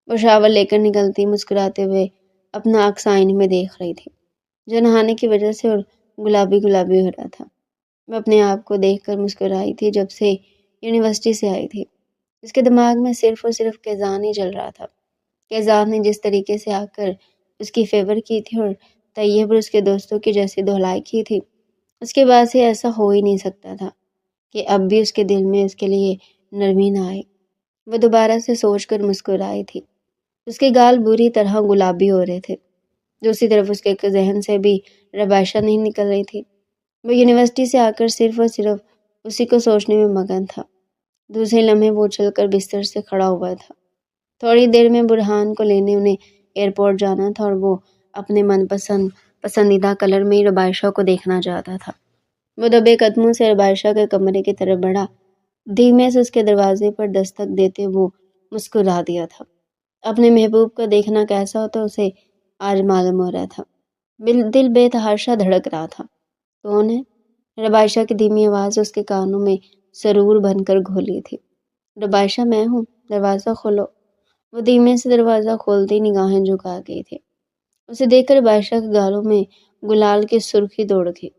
A: وہ شاور لے کر نکلتی مسکراتے ہوئے اپنا عکس آئینے میں دیکھ رہی تھی، جو نہانے کی وجہ سے اور گلابی گلابی ہو رہا تھا۔ وہ اپنے آپ کو دیکھ کر مسکرائی تھی جب سے یونیورسٹی سے آئی تھی۔ اس کے دماغ میں صرف اور صرف کیزان ہی چل رہا تھا۔ کیزان نے جس طریقے سے آ کر اس کی فیور کی تھی اور طیب اور اس کے دوستوں کی جیسی دہلائی کی تھی، اس کے بعد سے ایسا ہو ہی نہیں سکتا تھا کہ اب بھی اس کے دل میں اس کے لیے نرمی نہ آئے۔ وہ دوبارہ سے سوچ کر مسکرائی تھی۔ اس کے گال بری طرح گلابی ہو رہے تھے۔ دوسری طرف اس کے ذہن سے بھی رباشہ نہیں نکل رہی تھی۔ وہ یونیورسٹی سے آ کر صرف اور صرف اسی کو سوچنے میں مگن تھا۔ دوسرے لمحے وہ اچھل کر بستر سے کھڑا ہوا تھا۔ تھوڑی دیر میں برہان کو لینے انہیں ایئرپورٹ جانا تھا اور وہ اپنے پسندیدہ کلر میں رباشہ کو دیکھنا چاہتا تھا۔ وہ دبے قدموں سے رباشہ کے کمرے کی طرف بڑھا، دھیمے سے اس کے دروازے پر دستک دیتے وہ مسکرا دیا تھا۔ اپنے محبوب کو دیکھنا کیسا ہوتا اسے آج معلوم ہو رہا تھا۔ دل بے تحاشا دھڑک رہا تھا۔ کون ہے؟ رباشہ کی دھیمی آواز اس کے کانوں میں سرور بن کر گھولی تھی۔ رباشہ میں ہوں، دروازہ کھولو۔ وہ دھیمے سے دروازہ کھولتی نگاہیں جھکا گئی تھی۔ اسے دیکھ کر رباشہ کے گالوں میں گلال کی سرخی دوڑ گئی۔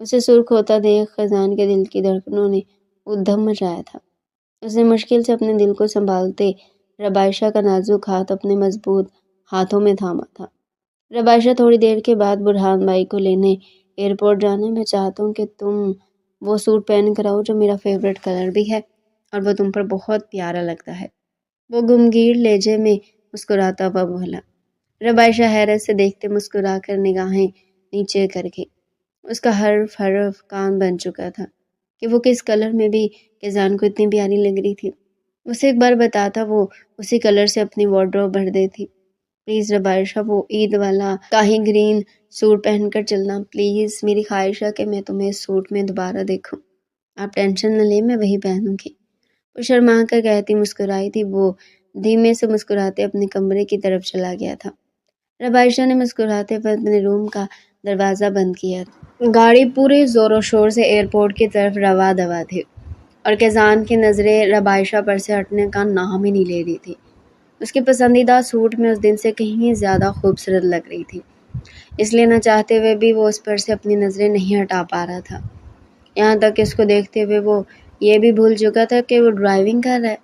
A: اسے سرخ ہوتا دیکھ خزان کے دل کی دھڑکنوں نے ادھم مچایا تھا۔ اس نے مشکل سے اپنے دل کو سنبھالتے رباشہ کا نازک ہاتھ اپنے مضبوط ہاتھوں میں تھاما تھا۔ رباشہ تھوڑی دیر کے بعد برہان بھائی کو لینے ایئرپورٹ جانا، میں چاہتا ہوں کہ تم وہ سوٹ پہن کر آؤ جو میرا فیوریٹ کلر بھی ہے اور وہ تم پر بہت پیارا لگتا ہے۔ وہ گمگیر لہجے میں مسکراتا ہوا بولا۔ رباشہ حیرت سے دیکھتے مسکرا کر نگاہیں نیچے کر گئی۔ اس کا حرف کان بن چکا تھا کہ وہ کس کلر میں بھی کیزان کو اتنی پیاری لگ رہی تھی۔ اسے ایک بار بتاتا وہ اسی کلر سے اپنی وارڈروب بھر دیتی۔ پلیز رباشہ، وہ عید والا کاہی گرین سوٹ پہن کر چلنا پلیز، میری خواہش ہے کہ میں تمہیں اس سوٹ میں دوبارہ دیکھوں۔ آپ ٹینشن نہ لیں، میں وہی پہنوں گی۔ وہ شرما کر کہتی مسکرائی تھی۔ وہ دھیمے سے مسکراتے اپنے کمرے کی طرف چلا گیا تھا۔ رباشہ نے مسکراتے ہوئے اپنے روم کا دروازہ بند کیا۔ گاڑی پورے زور و شور سے ایئرپورٹ کی طرف رواں دواں تھی اور کیزان کی نظریں رباشہ پر سے ہٹنے کا نام ہی نہیں لے رہی تھی۔ اس کے پسندیدہ سوٹ میں اس دن سے کہیں زیادہ خوبصورت لگ رہی تھی، اس لیے نہ چاہتے ہوئے بھی وہ اس پر سے اپنی نظریں نہیں ہٹا پا رہا تھا۔ یہاں تک کہ اس کو دیکھتے ہوئے وہ یہ بھی بھول چکا تھا کہ وہ ڈرائیونگ کر رہا ہے۔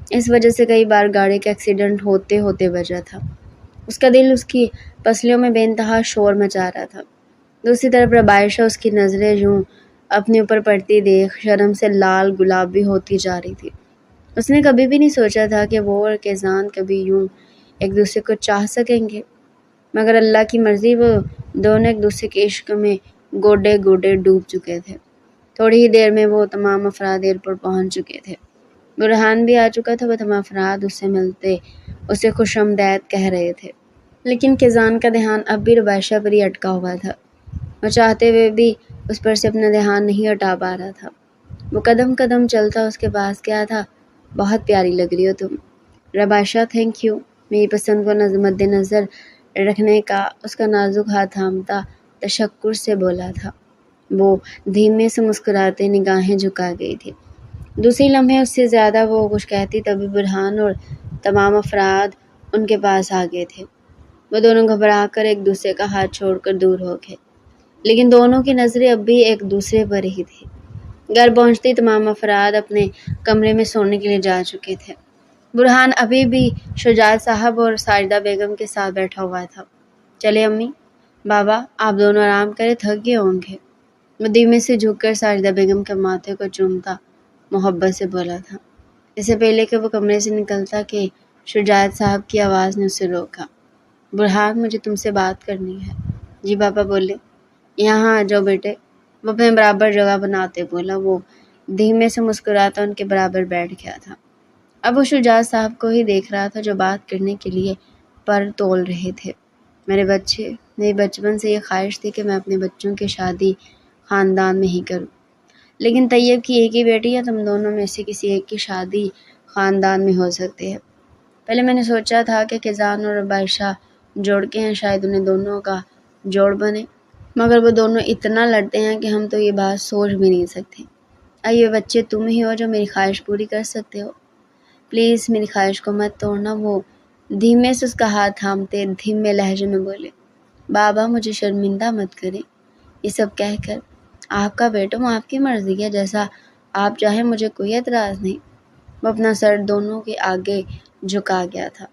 A: اس وجہ سے کئی بار گاڑی کا ایکسیڈنٹ ہوتے ہوتے بچا تھا۔ اس کا دل اس کی پسلیوں میں بے انتہا شور مچا رہا تھا۔ دوسری طرف رباشہ اس کی نظریں یوں اپنے اوپر پڑتی دیکھ شرم سے لال گلابی ہوتی جا رہی تھی۔ اس نے کبھی بھی نہیں سوچا تھا کہ وہ اور کیزان کبھی یوں ایک دوسرے کو چاہ سکیں گے، مگر اللہ کی مرضی وہ دونوں ایک دوسرے کے عشق میں گوڈے گوڈے ڈوب چکے تھے۔ تھوڑی ہی دیر میں وہ تمام افراد ایئرپورٹ پہنچ چکے تھے۔ برہان بھی آ چکا تھا۔ وہ تمام افراد اس سے ملتے اسے خوش آمدید کہہ رہے تھے، لیکن کیزان کا دھیان اب بھی رباشہ پر ہی اٹکا ہوا تھا۔ وہ چاہتے ہوئے بھی اس پر سے اپنا دھیان نہیں ہٹا پا رہا تھا۔ وہ قدم قدم چلتا اس کے پاس گیا تھا۔ بہت پیاری لگ رہی ہو تم رباشہ، تھینک یو۔ میری پسند کو مد نظر رکھنے کا اس کا نازک ہاتھ تھامتا تشکر سے بولا تھا۔ وہ دھیمے سے مسکراتے نگاہیں جھکا گئی تھی۔ دوسری لمحے اس سے زیادہ وہ کچھ کہتی تبھی برہان اور تمام افراد ان کے پاس آ گئے تھے۔ وہ دونوں گھبرا کر ایک دوسرے کا ہاتھ چھوڑ کر دور ہو گئے، لیکن دونوں کی نظریں اب بھی ایک دوسرے پر ہی تھی۔ گھر پہنچتے تمام افراد اپنے کمرے میں سونے کے لیے جا چکے تھے۔ برہان ابھی بھی شجاعت صاحب اور ساجدہ بیگم کے ساتھ بیٹھا ہوا تھا۔ چلے امی، بابا، آپ دونوں آرام کریں، تھک گئے ہوں گے۔ وہ دھیمے سے جھک کر ساجدہ بیگم کے ماتھے کو چومتا محبت سے بولا تھا۔ اس سے پہلے کہ وہ کمرے سے نکلتا کہ شجاعت صاحب کی آواز نے اسے روکا۔ برہان، مجھے تم سے بات کرنی ہے۔ جی پاپا بولے۔ یہاں آ جاؤ بیٹے، وہ اپنے برابر جگہ بناتے بولا۔ وہ دھیمے سے مسکراتا ان کے برابر بیٹھ گیا تھا۔ اب وہ شجاعت صاحب کو ہی دیکھ رہا تھا جو بات کرنے کے لیے پر تول رہے تھے۔ میرے بچے، میری بچپن سے یہ خواہش تھی کہ میں اپنے بچوں کی شادی خاندان میں ہی کروں، لیکن طیب کی ایک ہی بیٹی ہے، تم دونوں میں سے کسی ایک کی شادی خاندان میں ہو سکتی ہے۔ پہلے میں نے سوچا تھا کہ کیزان اور عائشہ جوڑ کے ہیں، شاید انہیں دونوں کا جوڑ بنے، مگر وہ دونوں اتنا لڑتے ہیں کہ ہم تو یہ بات سوچ بھی نہیں سکتے۔ یہ بچے تم ہی ہو جو میری خواہش پوری کر سکتے ہو، پلیز میری خواہش کو مت توڑنا۔ وہ دھیمے سے اس کا ہاتھ تھامتے دھیمے لہجے میں بولے۔ بابا، مجھے شرمندہ مت کریں، یہ سب کہہ کر آپ کا بیٹا ہوں، آپ کی مرضی ہے، جیسا آپ چاہیں، مجھے کوئی اعتراض نہیں۔ وہ اپنا سر دونوں کے آگے جھکا گیا تھا۔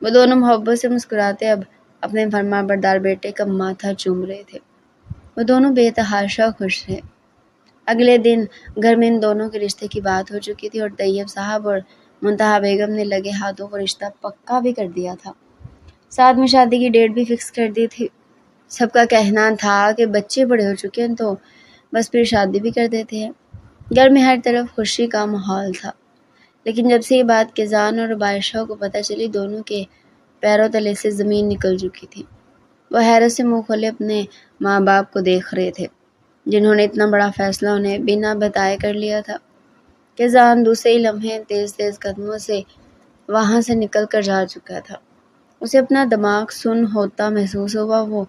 A: وہ دونوں محبت سے مسکراتے اب اپنے فرما بردار بیٹے کا ماتھا چوم رہے تھے۔ وہ دونوں بے تحاشا خوش تھے۔ اگلے دن گھر میں ان دونوں کے رشتے کی بات ہو چکی تھی اور طیب صاحب اور منتہا بیگم نے لگے ہاتھوں کو رشتہ پکا بھی کر دیا تھا۔ ساتھ میں شادی کی ڈیٹ بھی فکس کر دی تھی۔ سب کا کہنا تھا کہ بچے بڑے ہو چکے ہیں تو بس پھر شادی بھی کر دیتے ہیں۔ گھر میں ہر طرف خوشی کا ماحول تھا، لیکن جب سے یہ بات کیزان اور عائشہ کو پتہ چلی، دونوں کے پیروں تلے سے زمین نکل چکی تھی۔ وہ حیرت سے منہ کھولے اپنے ماں باپ کو دیکھ رہے تھے، جنہوں نے اتنا بڑا فیصلہ انہیں بنا بتائے کر لیا تھا۔ کیزان دوسرے ہی لمحے تیز تیز قدموں سے وہاں سے نکل کر جا چکا تھا۔ اسے اپنا دماغ سن ہوتا محسوس ہوا۔ وہ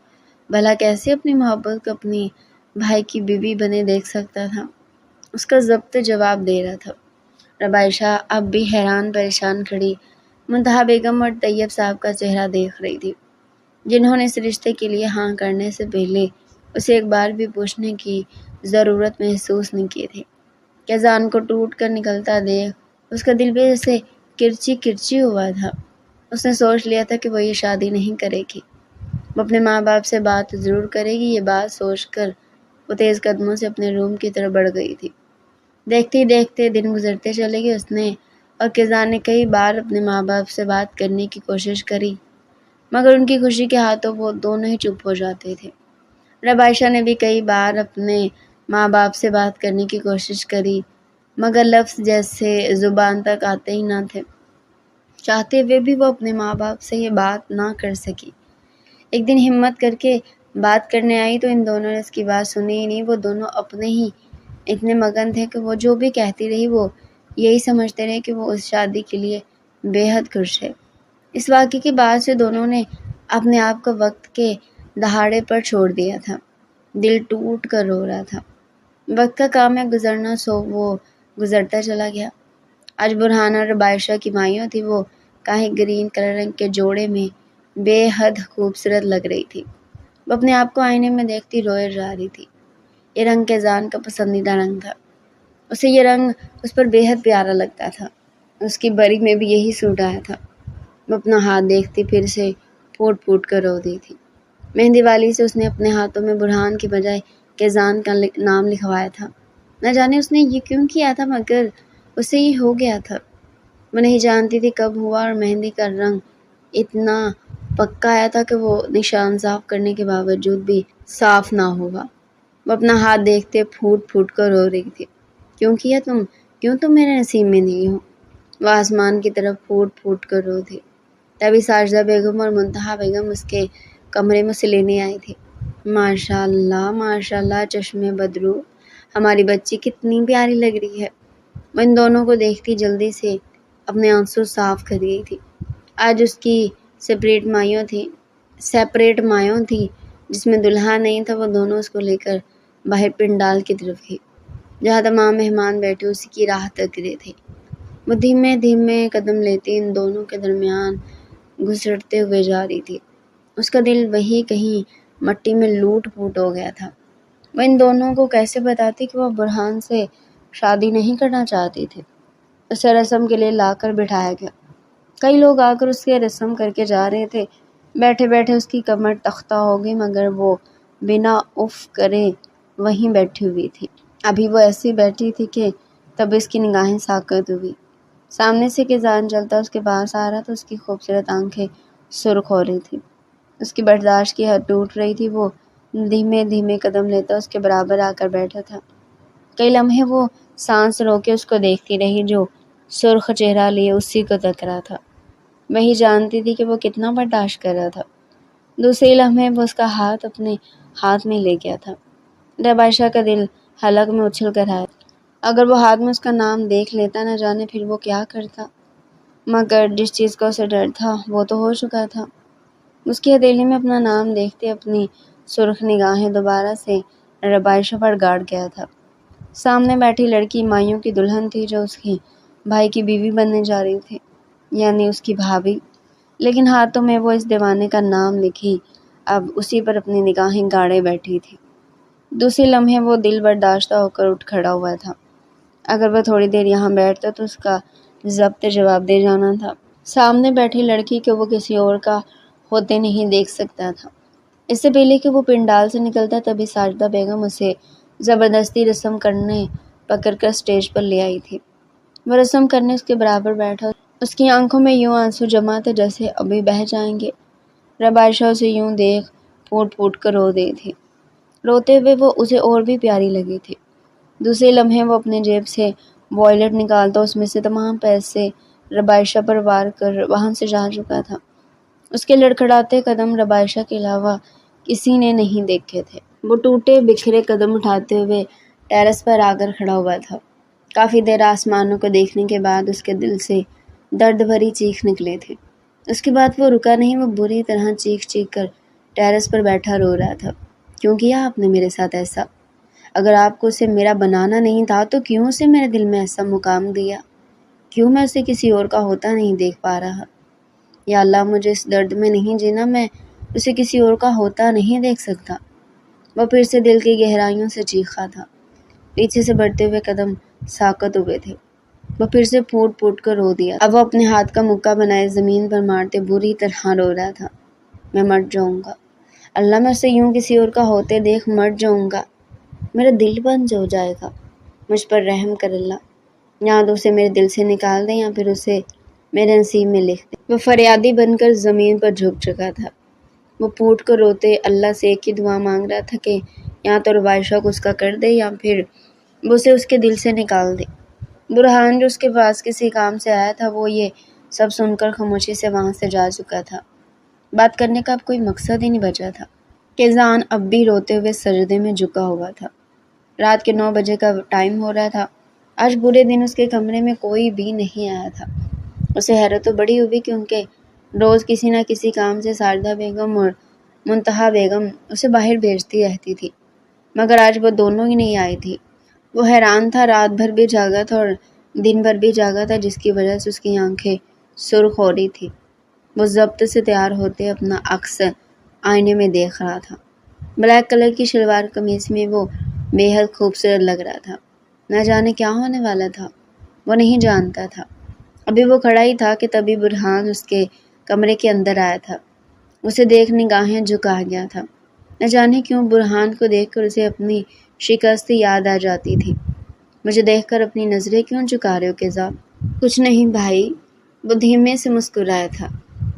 A: بھلا کیسے اپنی محبت کو اپنی بھائی کی بیوی بنے دیکھ سکتا تھا؟ اس کا ضبط جواب دے رہا تھا۔ عائشہ اب بھی حیران پریشان کھڑی منتہا بیگم اور طیب صاحب کا چہرہ دیکھ رہی تھی، جنہوں نے اس رشتے کے لیے ہاں کرنے سے پہلے اسے ایک بار بھی پوچھنے کی ضرورت محسوس نہیں کی تھی۔ کیزان کو ٹوٹ کر نکلتا دیکھ اس کا دل بھی جیسے کرچی کرچی ہوا تھا۔ اس نے سوچ لیا تھا کہ وہ یہ شادی نہیں کرے گی، وہ اپنے ماں باپ سے بات ضرور کرے گی۔ یہ بات سوچ کر وہ تیز قدموں سے اپنے روم کی طرف بڑھ گئی تھی۔ دیکھتے ہی دیکھتے دن گزرتے چلے گئے۔ اس نے اور کیزان نے کئی بار اپنے ماں باپ سے بات کرنے کی کوشش کری، مگر ان کی خوشی کے ہاتھوں وہ دونوں ہی چپ ہو جاتے تھے۔ عائشہ نے بھی کئی بار اپنے ماں باپ سے بات کرنے کی کوشش کری، مگر لفظ جیسے زبان تک آتے ہی نہ تھے۔ چاہتے ہوئے بھی وہ اپنے ماں باپ سے یہ بات نہ کر سکی۔ ایک دن ہمت کر کے بات کرنے آئی تو ان دونوں نے اس کی بات سنی ہی نہیں۔ وہ دونوں اپنے ہی اتنے مگن تھے کہ وہ جو بھی کہتی رہی وہ یہی سمجھتے رہے کہ وہ اس شادی کے لیے بے حد خوش ہے۔ اس واقعے کے بعد سے دونوں نے اپنے آپ کو وقت کے دہاڑے پر چھوڑ دیا تھا۔ دل ٹوٹ کر رو رہا تھا۔ وقت کا کام ہے گزرنا، سو وہ گزرتا چلا گیا۔ آج برہان اور عائشہ کی مائیوں تھی۔ وہ کاہے گرین کلر رنگ کے جوڑے میں بے حد خوبصورت لگ رہی تھی۔ وہ اپنے آپ کو آئینے میں دیکھتی روئے جا رہی تھی۔ یہ رنگ کیزان کا پسندیدہ رنگ تھا۔ اسے یہ رنگ اس پر بے حد پیارا لگتا تھا۔ اس کی بری میں بھی یہی سوٹ آیا تھا۔ وہ اپنا ہاتھ دیکھتی پھر سے پھوٹ پھوٹ کر رو دی تھی۔ مہندی والی سے اس نے اپنے ہاتھوں میں برہان کی بجائے کیزان کا نام لکھوایا تھا۔ نہ جانے اس نے یہ کیوں کیا تھا، مگر اسے یہ ہو گیا تھا۔ وہ نہیں جانتی تھی کب ہوا، اور مہندی کا رنگ اتنا پکا آیا تھا کہ وہ نشان صاف کرنے کے باوجود بھی صاف نہ ہوا۔ وہ اپنا ہاتھ دیکھتے پھوٹ پھوٹ کر رو رہی تھی۔ کیوں تم میرے نصیب میں نہیں ہو؟ وہ آسمان کی طرف پھوٹ پھوٹ کر رو تھی۔ تبھی ساجدہ بیگم اور منتہا بیگم اس کے کمرے میں سے لینے آئی تھی۔ ماشاء اللہ چشمے بدرو، ہماری بچی کتنی پیاری لگ رہی ہے۔ وہ ان دونوں کو دیکھتی جلدی سے اپنے آنسو صاف کر گئی تھی۔ آج اس کی سیپریٹ مایوں تھی جس میں دلہا نہیں تھا۔ وہ دونوں اس کو لے کر باہر پنڈال کی طرف گئی، جہاں تمام مہمان بیٹھے اسی کی راہ تک رہے تھے۔ وہ دھیمے دھیمے قدم لیتی ان دونوں کے درمیان گھسٹتے ہوئے جا رہی تھی۔ اس کا دل وہی کہیں مٹی میں لوٹ پوٹ ہو گیا تھا۔ وہ ان دونوں کو کیسے بتاتی کہ وہ برہان سے شادی نہیں کرنا چاہتی تھی۔ اسے رسم کے لیے لا کر بٹھایا گیا۔ کئی لوگ آ کر اس کے رسم کر کے جا رہے تھے۔ بیٹھے بیٹھے اس کی کمر تختہ ہو گئی، مگر وہ بنا اف کرے وہیں بیٹھی ہوئی تھی۔ ابھی وہ ایسی بیٹھی تھی کہ تب اس کی نگاہیں ساکت ہوئی۔ سامنے سے کیزان چلتا اس کے پاس آ رہا تھا، اس کی خوبصورت آنکھیں سرخ ہو رہی تھی، اس کی برداشت کی حد ٹوٹ رہی تھی۔ وہ دھیمے دھیمے قدم لیتا اس کے برابر آ کر بیٹھا تھا۔ کئی لمحے وہ سانس روکے اس کو دیکھتی رہی جو سرخ چہرہ لیے اسی کو تک رہا تھا۔ وہی جانتی تھی کہ وہ کتنا برداشت کر رہا تھا۔ دوسرے لمحے وہ اس کا ہاتھ اپنے ہاتھ میں لے گیا تھا۔ رب عائشہ کا دل حلق میں اچھل کر آیا۔ اگر وہ ہاتھ میں اس کا نام دیکھ لیتا، نہ جانے پھر وہ کیا کرتا، مگر جس چیز کا اسے ڈر تھا وہ تو ہو چکا تھا۔ اس کی ہتھیلی میں اپنا نام دیکھتے اپنی سرخ نگاہیں دوبارہ سے رب عائشہ پر گاڑ گیا تھا۔ سامنے بیٹھی لڑکی مایوں کی دلہن تھی جو اس کی بھائی کی بیوی بننے جا رہی تھی، یعنی اس کی بھابھی، لیکن ہاتھوں میں وہ اس دیوانے کا نام لکھی اب اسی پر اپنی نگاہیں گاڑے بیٹھی تھی۔ دوسرے لمحے وہ دل برداشتہ ہو کر اٹھ کھڑا ہوا تھا۔ اگر وہ تھوڑی دیر یہاں بیٹھتا تو اس کا ضبط جواب دے جانا تھا۔ سامنے بیٹھی لڑکی کو وہ کسی اور کا ہوتے نہیں دیکھ سکتا تھا۔ اس سے پہلے کہ وہ پنڈال سے نکلتا تبھی ساجدہ بیگم اسے زبردستی رسم کرنے پکڑ کر اسٹیج پر لے آئی تھی۔ وہ رسم کرنے اس کے برابر بیٹھا، اس کی آنکھوں میں یوں آنسو جمع تھے جیسے ابھی بہہ جائیں گے۔ رب عائشہ اسے یوں دیکھ پھوٹ پھوٹ کر رو دی تھی۔ روتے ہوئے وہ اسے اور بھی پیاری لگی تھی۔ دوسرے لمحے وہ اپنے جیب سے وائلٹ نکالتا اس میں سے تمام پیسے رب عائشہ پر وار کر وہاں سے جا چکا تھا۔ اس کے لڑکھڑاتے قدم رب عائشہ کے علاوہ کسی نے نہیں دیکھے تھے۔ وہ ٹوٹے بکھرے قدم اٹھاتے ہوئے ٹیرس پر آ کر کھڑا ہوا تھا۔ کافی دیر آسمانوں کو دیکھنے کے بعد اس کے دل سے درد بھری چیخ نکلی تھی۔ اس کے بعد وہ رکا نہیں، وہ بری طرح چیخ چیخ کر ٹیرس پر بیٹھا رو رہا تھا۔ کیوں کیا آپ نے میرے ساتھ ایسا؟ اگر آپ کو اسے میرا بنانا نہیں تھا تو کیوں اسے میرے دل میں ایسا مقام دیا؟ کیوں میں اسے کسی اور کا ہوتا نہیں دیکھ پا رہا؟ یا اللہ، مجھے اس درد میں نہیں جینا، میں اسے کسی اور کا ہوتا نہیں دیکھ سکتا۔ وہ پھر سے دل کی گہرائیوں سے چیخا تھا۔ پیچھے سے بڑھتے ہوئے قدم ساکت ہوئے تھے۔ وہ پھر سے پھوٹ پھوٹ کر رو دیا۔ اب وہ اپنے ہاتھ کا مکہ بنائے زمین پر مارتے بری طرح رو رہا تھا۔ میں مر جاؤں گا، اللہ، میں اسے یوں کسی اور کا ہوتے دیکھ مر جاؤں گا، میرا دل بند ہو جائے گا، مجھ پر رحم کر اللہ، یا تو اسے میرے دل سے نکال دیں یا پھر اسے میرے نصیب میں لکھ دیں۔ وہ فریادی بن کر زمین پر جھک چکا تھا۔ وہ پھوٹ کر روتے اللہ سے ایک ہی دعا مانگ رہا تھا کہ یا تو رب عائشہ کو اس کا کر دے یا پھر وہ اسے اس کے دل سے نکال دے۔ برہان جو اس کے پاس کسی کام سے آیا تھا وہ یہ سب سن کر خاموشی سے وہاں سے جا چکا تھا۔ بات کرنے کا اب کوئی مقصد ہی نہیں بچا تھا۔ کیزان اب بھی روتے ہوئے سجدے میں جھکا ہوا تھا۔ رات کے 9 بجے کا ٹائم ہو رہا تھا۔ آج پورے دن اس کے کمرے میں کوئی بھی نہیں آیا تھا۔ اسے حیرت تو بڑی ہوئی کیونکہ روز کسی نہ کسی کام سے ساجدہ بیگم اور منتہا بیگم اسے باہر بھیجتی رہتی تھی، مگر آج وہ دونوں ہی نہیں آئی تھی۔ وہ حیران تھا، رات بھر بھی جاگا تھا اور دن بھر بھی جاگا تھا، جس کی وجہ سے اس کی آنکھیں سرخ ہو رہی تھی۔ وہ ضبط سے تیار ہوتے اپنا عکس آئینے میں دیکھ رہا تھا۔ بلیک کلر کی شلوار قمیض میں وہ بے حد خوبصورت لگ رہا تھا۔ نہ جانے کیا ہونے والا تھا، وہ نہیں جانتا تھا۔ ابھی وہ کھڑا ہی تھا کہ تبھی برہان اس کے کمرے کے اندر آیا تھا۔ اسے دیکھ نگاہیں جھکا گیا تھا۔ نہ جانے کیوں برہان کو دیکھ کر اسے اپنی شکست یاد آ جاتی تھی۔ مجھے دیکھ کر اپنی نظریں کیوں جھکا رہے ہو کیزان؟ کچھ نہیں بھائی، وہ دھیمے سے مسکرایا تھا۔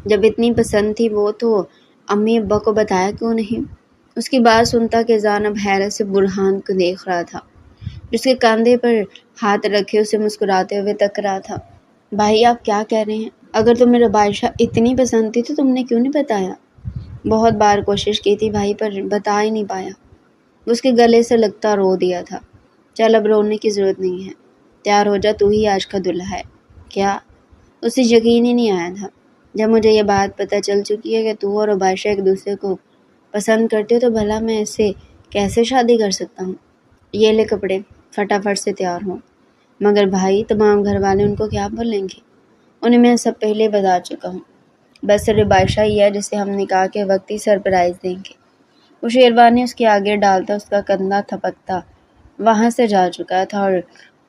A: جب اتنی پسند تھی وہ تو امی ابا کو بتایا کیوں نہیں؟ اس کی بات سنتا کیزان اب حیرت سے برہان کو دیکھ رہا تھا، جس کے کاندھے پر ہاتھ رکھے اسے مسکراتے ہوئے تک رہا تھا۔ بھائی آپ کیا کہہ رہے ہیں؟ اگر تمہیں رب عائشہ اتنی پسند تھی تو تم نے کیوں نہیں بتایا؟ بہت بار کوشش کی تھی بھائی، پر بتا ہی نہیں پایا۔ اس کے گلے سے لگتا رو دیا تھا۔ چل اب رونے کی ضرورت نہیں ہے، تیار ہو جا، تو ہی آج کا دلہا ہے۔ کیا؟ اسے یقین ہی نہیں آیا تھا۔ جب مجھے یہ بات پتہ چل چکی ہے کہ تو اور رب عائشہ ایک دوسرے کو پسند کرتے ہو تو بھلا میں اس سے کیسے شادی کر سکتا ہوں؟ یہ لے کپڑے، فٹافٹ سے تیار ہوں۔ مگر بھائی تمام گھر والے ان کو کیا بولیں گے؟ انہیں میں سب پہلے بتا چکا ہوں۔ بس صرف عائشہ ہی ہے جسے ہم نکاح کے وقت ہی سرپرائز دیں گے۔ وہ شیروانی اس کے آگے ڈالتا، اس کا کندھا تھپکتا وہاں سے جا چکا تھا اور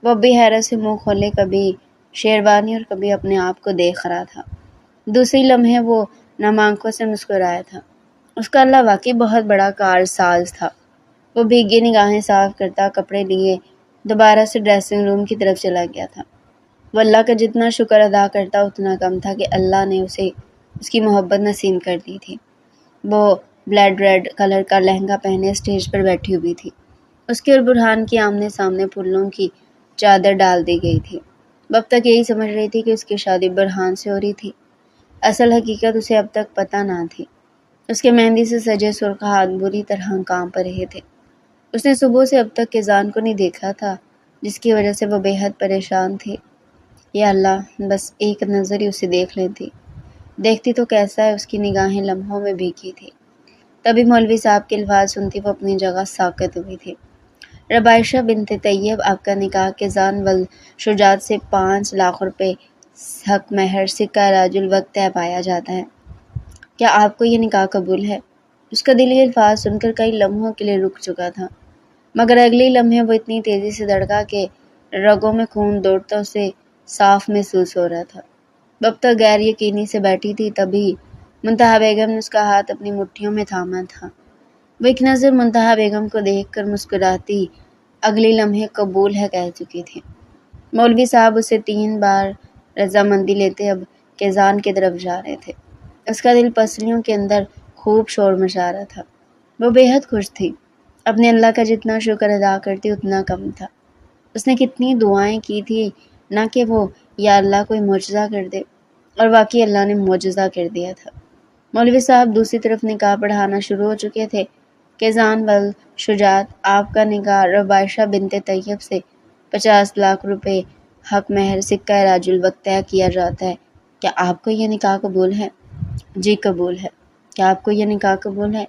A: وہ بھی حیرت سے منہ کھولے کبھی شیروانی اور کبھی اپنے آپ کو دیکھ رہا تھا۔ دوسری لمحے وہ نم آنکھوں سے مسکرایا تھا۔ اس کا اللہ واقعی بہت بڑا کارساز تھا۔ وہ بھیگی نگاہیں صاف کرتا کپڑے لیے دوبارہ سے ڈریسنگ روم کی طرف چلا گیا تھا۔ وہ اللہ کا جتنا شکر ادا کرتا اتنا کم تھا کہ اللہ نے اسے اس کی محبت نصیب کر دی تھی۔ وہ بلیڈ ریڈ کلر کا لہنگا پہنے اسٹیج پر بیٹھی ہوئی تھی۔ اس کے اور برہان کی آمنے سامنے پھولوں کی چادر ڈال دی گئی تھی۔ وہ اب تک یہی سمجھ رہی تھی کہ اس کی شادی برہان سے ہو رہی تھی۔ اصل حقیقت اسے اب تک پتہ نہ تھی۔ اس کے مہندی سے سجے سرخ ہاتھ بری طرح کانپ رہے تھے۔ اس نے صبح سے اب تک کیزان کو نہیں دیکھا تھا، جس کی وجہ سے وہ بے حد پریشان تھی۔ یا اللہ، بس ایک نظر ہی اسے دیکھ لیتی۔ دیکھتی تو کیسا ہے، اس کی نگاہیں لمحوں میں بھیگی تھی۔ تبھی مولوی صاحب کے الفاظ سنتی وہ اپنی جگہ ساکت ہوئی تھی۔ ربائشہ بنت طیب، آپ کا نکاح کیزان شجاعت سے 5 لاکھ روپے حق مہر سکہ راج الوقت طے پایا جاتا ہے۔ کیا آپ کو یہ نکاح قبول ہے؟ اس کا دل یہ الفاظ سن کر کئی لمحوں کے لیے رک چکا تھا، مگر اگلی لمحے وہ اتنی تیزی سے دھڑکا کہ رگوں میں خون دوڑتا اسے صاف محسوس ہو رہا تھا۔ وہ اب تک غیر یقینی سے بیٹھی تھی، تبھی منتہا بیگم نے اس کا ہاتھ اپنی مٹھیوں میں تھاما تھا۔ وہ ایک نظر منتہا بیگم کو دیکھ کر مسکراتی اگلی لمحے قبول ہے کہہ چکی تھی۔ مولوی صاحب اسے 3 بار رضامندی لیتے اب کیزان کی طرف جا رہے تھے۔ اس کا دل پسلیوں کے اندر خوب شور مچا رہا تھا۔ وہ بے حد خوش تھی۔ اپنے اللہ کا جتنا شکر ادا کرتی اتنا کم تھا۔ اس نے کتنی دعائیں کی تھی، نہ کہ وہ یا اللہ کوئی معجزہ کر دے، اور واقعی اللہ نے معجزہ کر دیا تھا۔ مولوی صاحب دوسری طرف نکاح پڑھانا شروع ہو چکے تھے۔ کیزان شجاعت، آپ کا نکاح ربائشہ بنت طیب سے 50 لاکھ روپے حق مہر سکہ راج الوقت طے کیا جاتا ہے۔ کیا آپ کو یہ نکاح قبول ہے؟ جی قبول ہے۔ کیا آپ کو یہ نکاح قبول ہے؟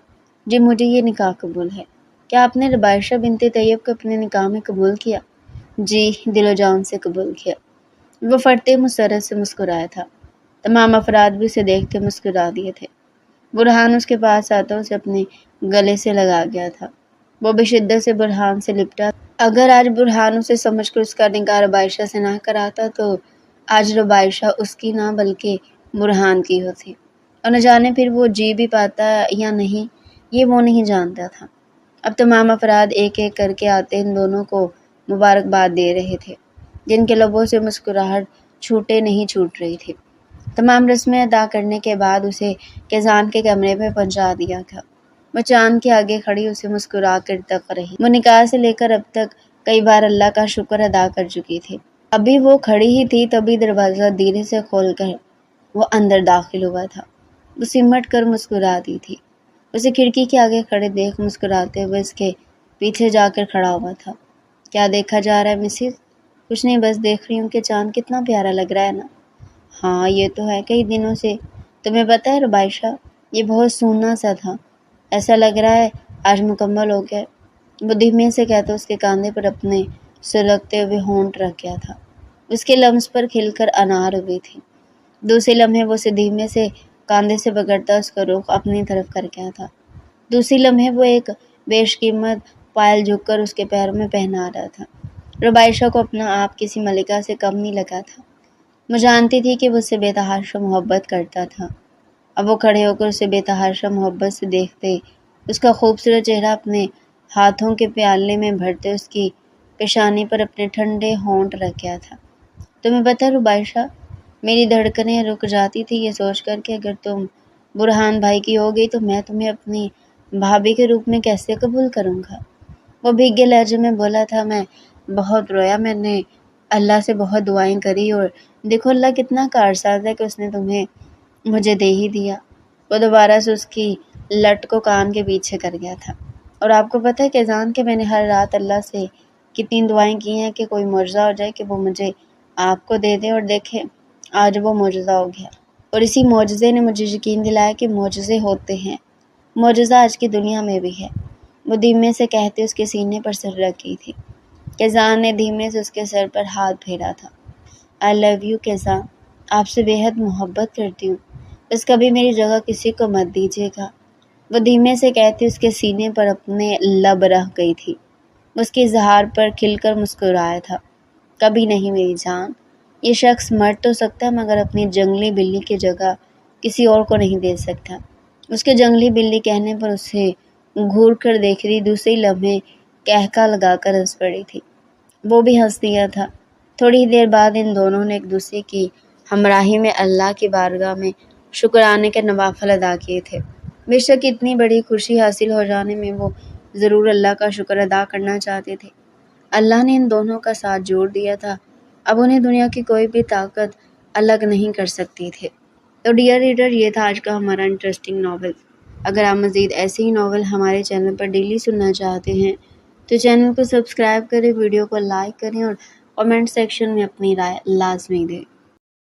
A: جی مجھے یہ نکاح قبول ہے۔ کیا آپ نے ربائشہ بنت طیب کو اپنے نکاح میں قبول کیا؟ جی دل و جان سے قبول کیا۔ وہ فرتے مسرت سے مسکرایا تھا۔ تمام افراد بھی اسے دیکھتے مسکرا دیے تھے۔ برہان اس کے پاس آتا اسے اپنے گلے سے لگا گیا تھا۔ وہ بشدت سے برہان سے لپٹا۔ اگر آج برہان اسے سمجھ کر اس کا نکاح ربائشہ سے نہ کراتا تو آج ربائشہ اس کی نہ بلکہ برہان کی ہوتی، اور نہ جانے پھر وہ جی بھی پاتا یا نہیں، یہ وہ نہیں جانتا تھا۔ اب تمام افراد ایک ایک کر کے آتے ان دونوں کو مبارکباد دے رہے تھے، جن کے لبوں سے مسکراہٹ چھوٹے نہیں چھوٹ رہی تھی۔ تمام رسمیں ادا کرنے کے بعد اسے کیزان کے کمرے میں پہنچا دیا گیا۔ وہ چاند کے آگے کھڑی اسے مسکرا کر تک رہی۔ وہ نکاح سے لے کر اب تک کئی بار اللہ کا شکر ادا کر چکی تھی۔ ابھی وہ کھڑی ہی تھی تبھی دروازہ دھیرے سے کھول کر وہ اندر داخل ہوا تھا۔ وہ سمٹ کر مسکرا دی تھی۔ اسے کھڑکی کے آگے کھڑے دیکھ مسکراتے ہوئے اس کے پیچھے جا کر کھڑا ہوا تھا۔ کیا دیکھا جا رہا ہے مسز؟ کچھ نہیں، بس دیکھ رہی ہوں کہ چاند کتنا پیارا لگ رہا ہے نا۔ ہاں یہ تو ہے، کئی دنوں سے۔ تمہیں پتہ ہے ربائشہ، یہ بہت سونا سا تھا، ایسا لگ رہا ہے آج مکمل ہو گیا۔ وہ دھیمے سے کہتا اس کے کاندھے پر اپنے سلگتے ہوئے ہونٹ رکھ گیا تھا۔ اس کے لمس پر کھل کر انار ہوئی تھی۔ دوسرے لمحے وہ اسے دھیمے سے کاندھے سے پکڑتا اس کا رخ اپنی طرف کر گیا تھا۔ دوسری لمحے وہ ایک بیش قیمت پائل جھک کر اس کے پیروں میں پہنا رہا تھا۔ ربائشہ کو اپنا آپ کسی ملکہ سے کم نہیں لگا تھا۔ وہ جانتی تھی کہ وہ اسے بے تحاشا محبت کرتا تھا۔ اب وہ کھڑے ہو کر اسے بے تحاشا محبت سے دیکھتے، اس کا خوبصورت چہرہ اپنے ہاتھوں کے پیالے میں بھرتے اس کی پیشانی پر اپنے ٹھنڈے ہونٹ رکھ گیا تھا۔ تمہیں پتہ ہے ربائشہ، میری دھڑکنیں رک جاتی تھی یہ سوچ کر کہ اگر تم برہان بھائی کی ہو گئی تو میں تمہیں اپنی بھابھی کے روپ میں کیسے قبول کروں گا۔ وہ بھیگے لہجے میں بولا تھا، میں بہت رویا، میں نے اللہ سے بہت دعائیں کری، اور دیکھو اللہ کتنا کارساز ہے کہ اس نے تمہیں مجھے دے ہی دیا۔ وہ دوبارہ سے اس کی لٹ کو کان کے پیچھے کر گیا تھا۔ اور آپ کو پتہ ہے کیزان کہ میں نے ہر رات اللہ سے کتنی دعائیں کی ہیں کہ کوئی معجزہ ہو جائے کہ وہ مجھے آپ کو دے دے، اور دیکھیں آج وہ معجزہ ہو گیا۔ اور اسی معجزے نے مجھے یقین دلایا کہ معجزے ہوتے ہیں۔ معجزہ آج کی دنیا میں بھی ہے۔ وہ دھیمے سے کہتے اس کے سینے پر سر رکھی تھی۔ کیزان نے دھیمے سے اس کے سر پر ہاتھ پھیرا تھا۔ I love you کیزان، آپ سے بے حد محبت کرتی ہوں۔ بس کبھی میری جگہ کسی کو مت دیجیے گا، وہ دھیمے سے کہتی اس کے سینے پر اپنے لب رہ گئی تھی۔ اس کے اظہار پر کھل کر مسکرایا تھا۔ کبھی نہیں میری جان، یہ شخص مر تو سکتا ہے مگر اپنی جنگلی بلی کی جگہ کسی اور کو نہیں دے سکتا۔ اس کے جنگلی بلی کہنے پر اسے گھور کر دیکھ رہی، دوسرے لمحے کہکا لگا کر ہنس پڑی تھی۔ وہ بھی ہنس دیا تھا۔ تھوڑی دیر بعد ان دونوں نے ایک دوسرے کی ہمراہی میں اللہ کی بارگاہ میں شکرانے کے نوافل ادا کیے تھے۔ بے شک اتنی بڑی خوشی حاصل ہو جانے میں وہ ضرور اللہ کا شکر ادا کرنا چاہتے تھے۔ اللہ نے ان دونوں کا ساتھ جوڑ دیا تھا، اب انہیں دنیا کی کوئی بھی طاقت الگ نہیں کر سکتی تھے۔ تو ڈیئر ریڈر، یہ تھا آج کا ہمارا انٹرسٹنگ ناول۔ اگر آپ مزید ایسے ہی ناول ہمارے چینل پر ڈیلی سننا چاہتے ہیں تو چینل کو سبسکرائب کریں، ویڈیو کو لائک کریں اور کمنٹ سیکشن میں اپنی رائے لازمی دیں۔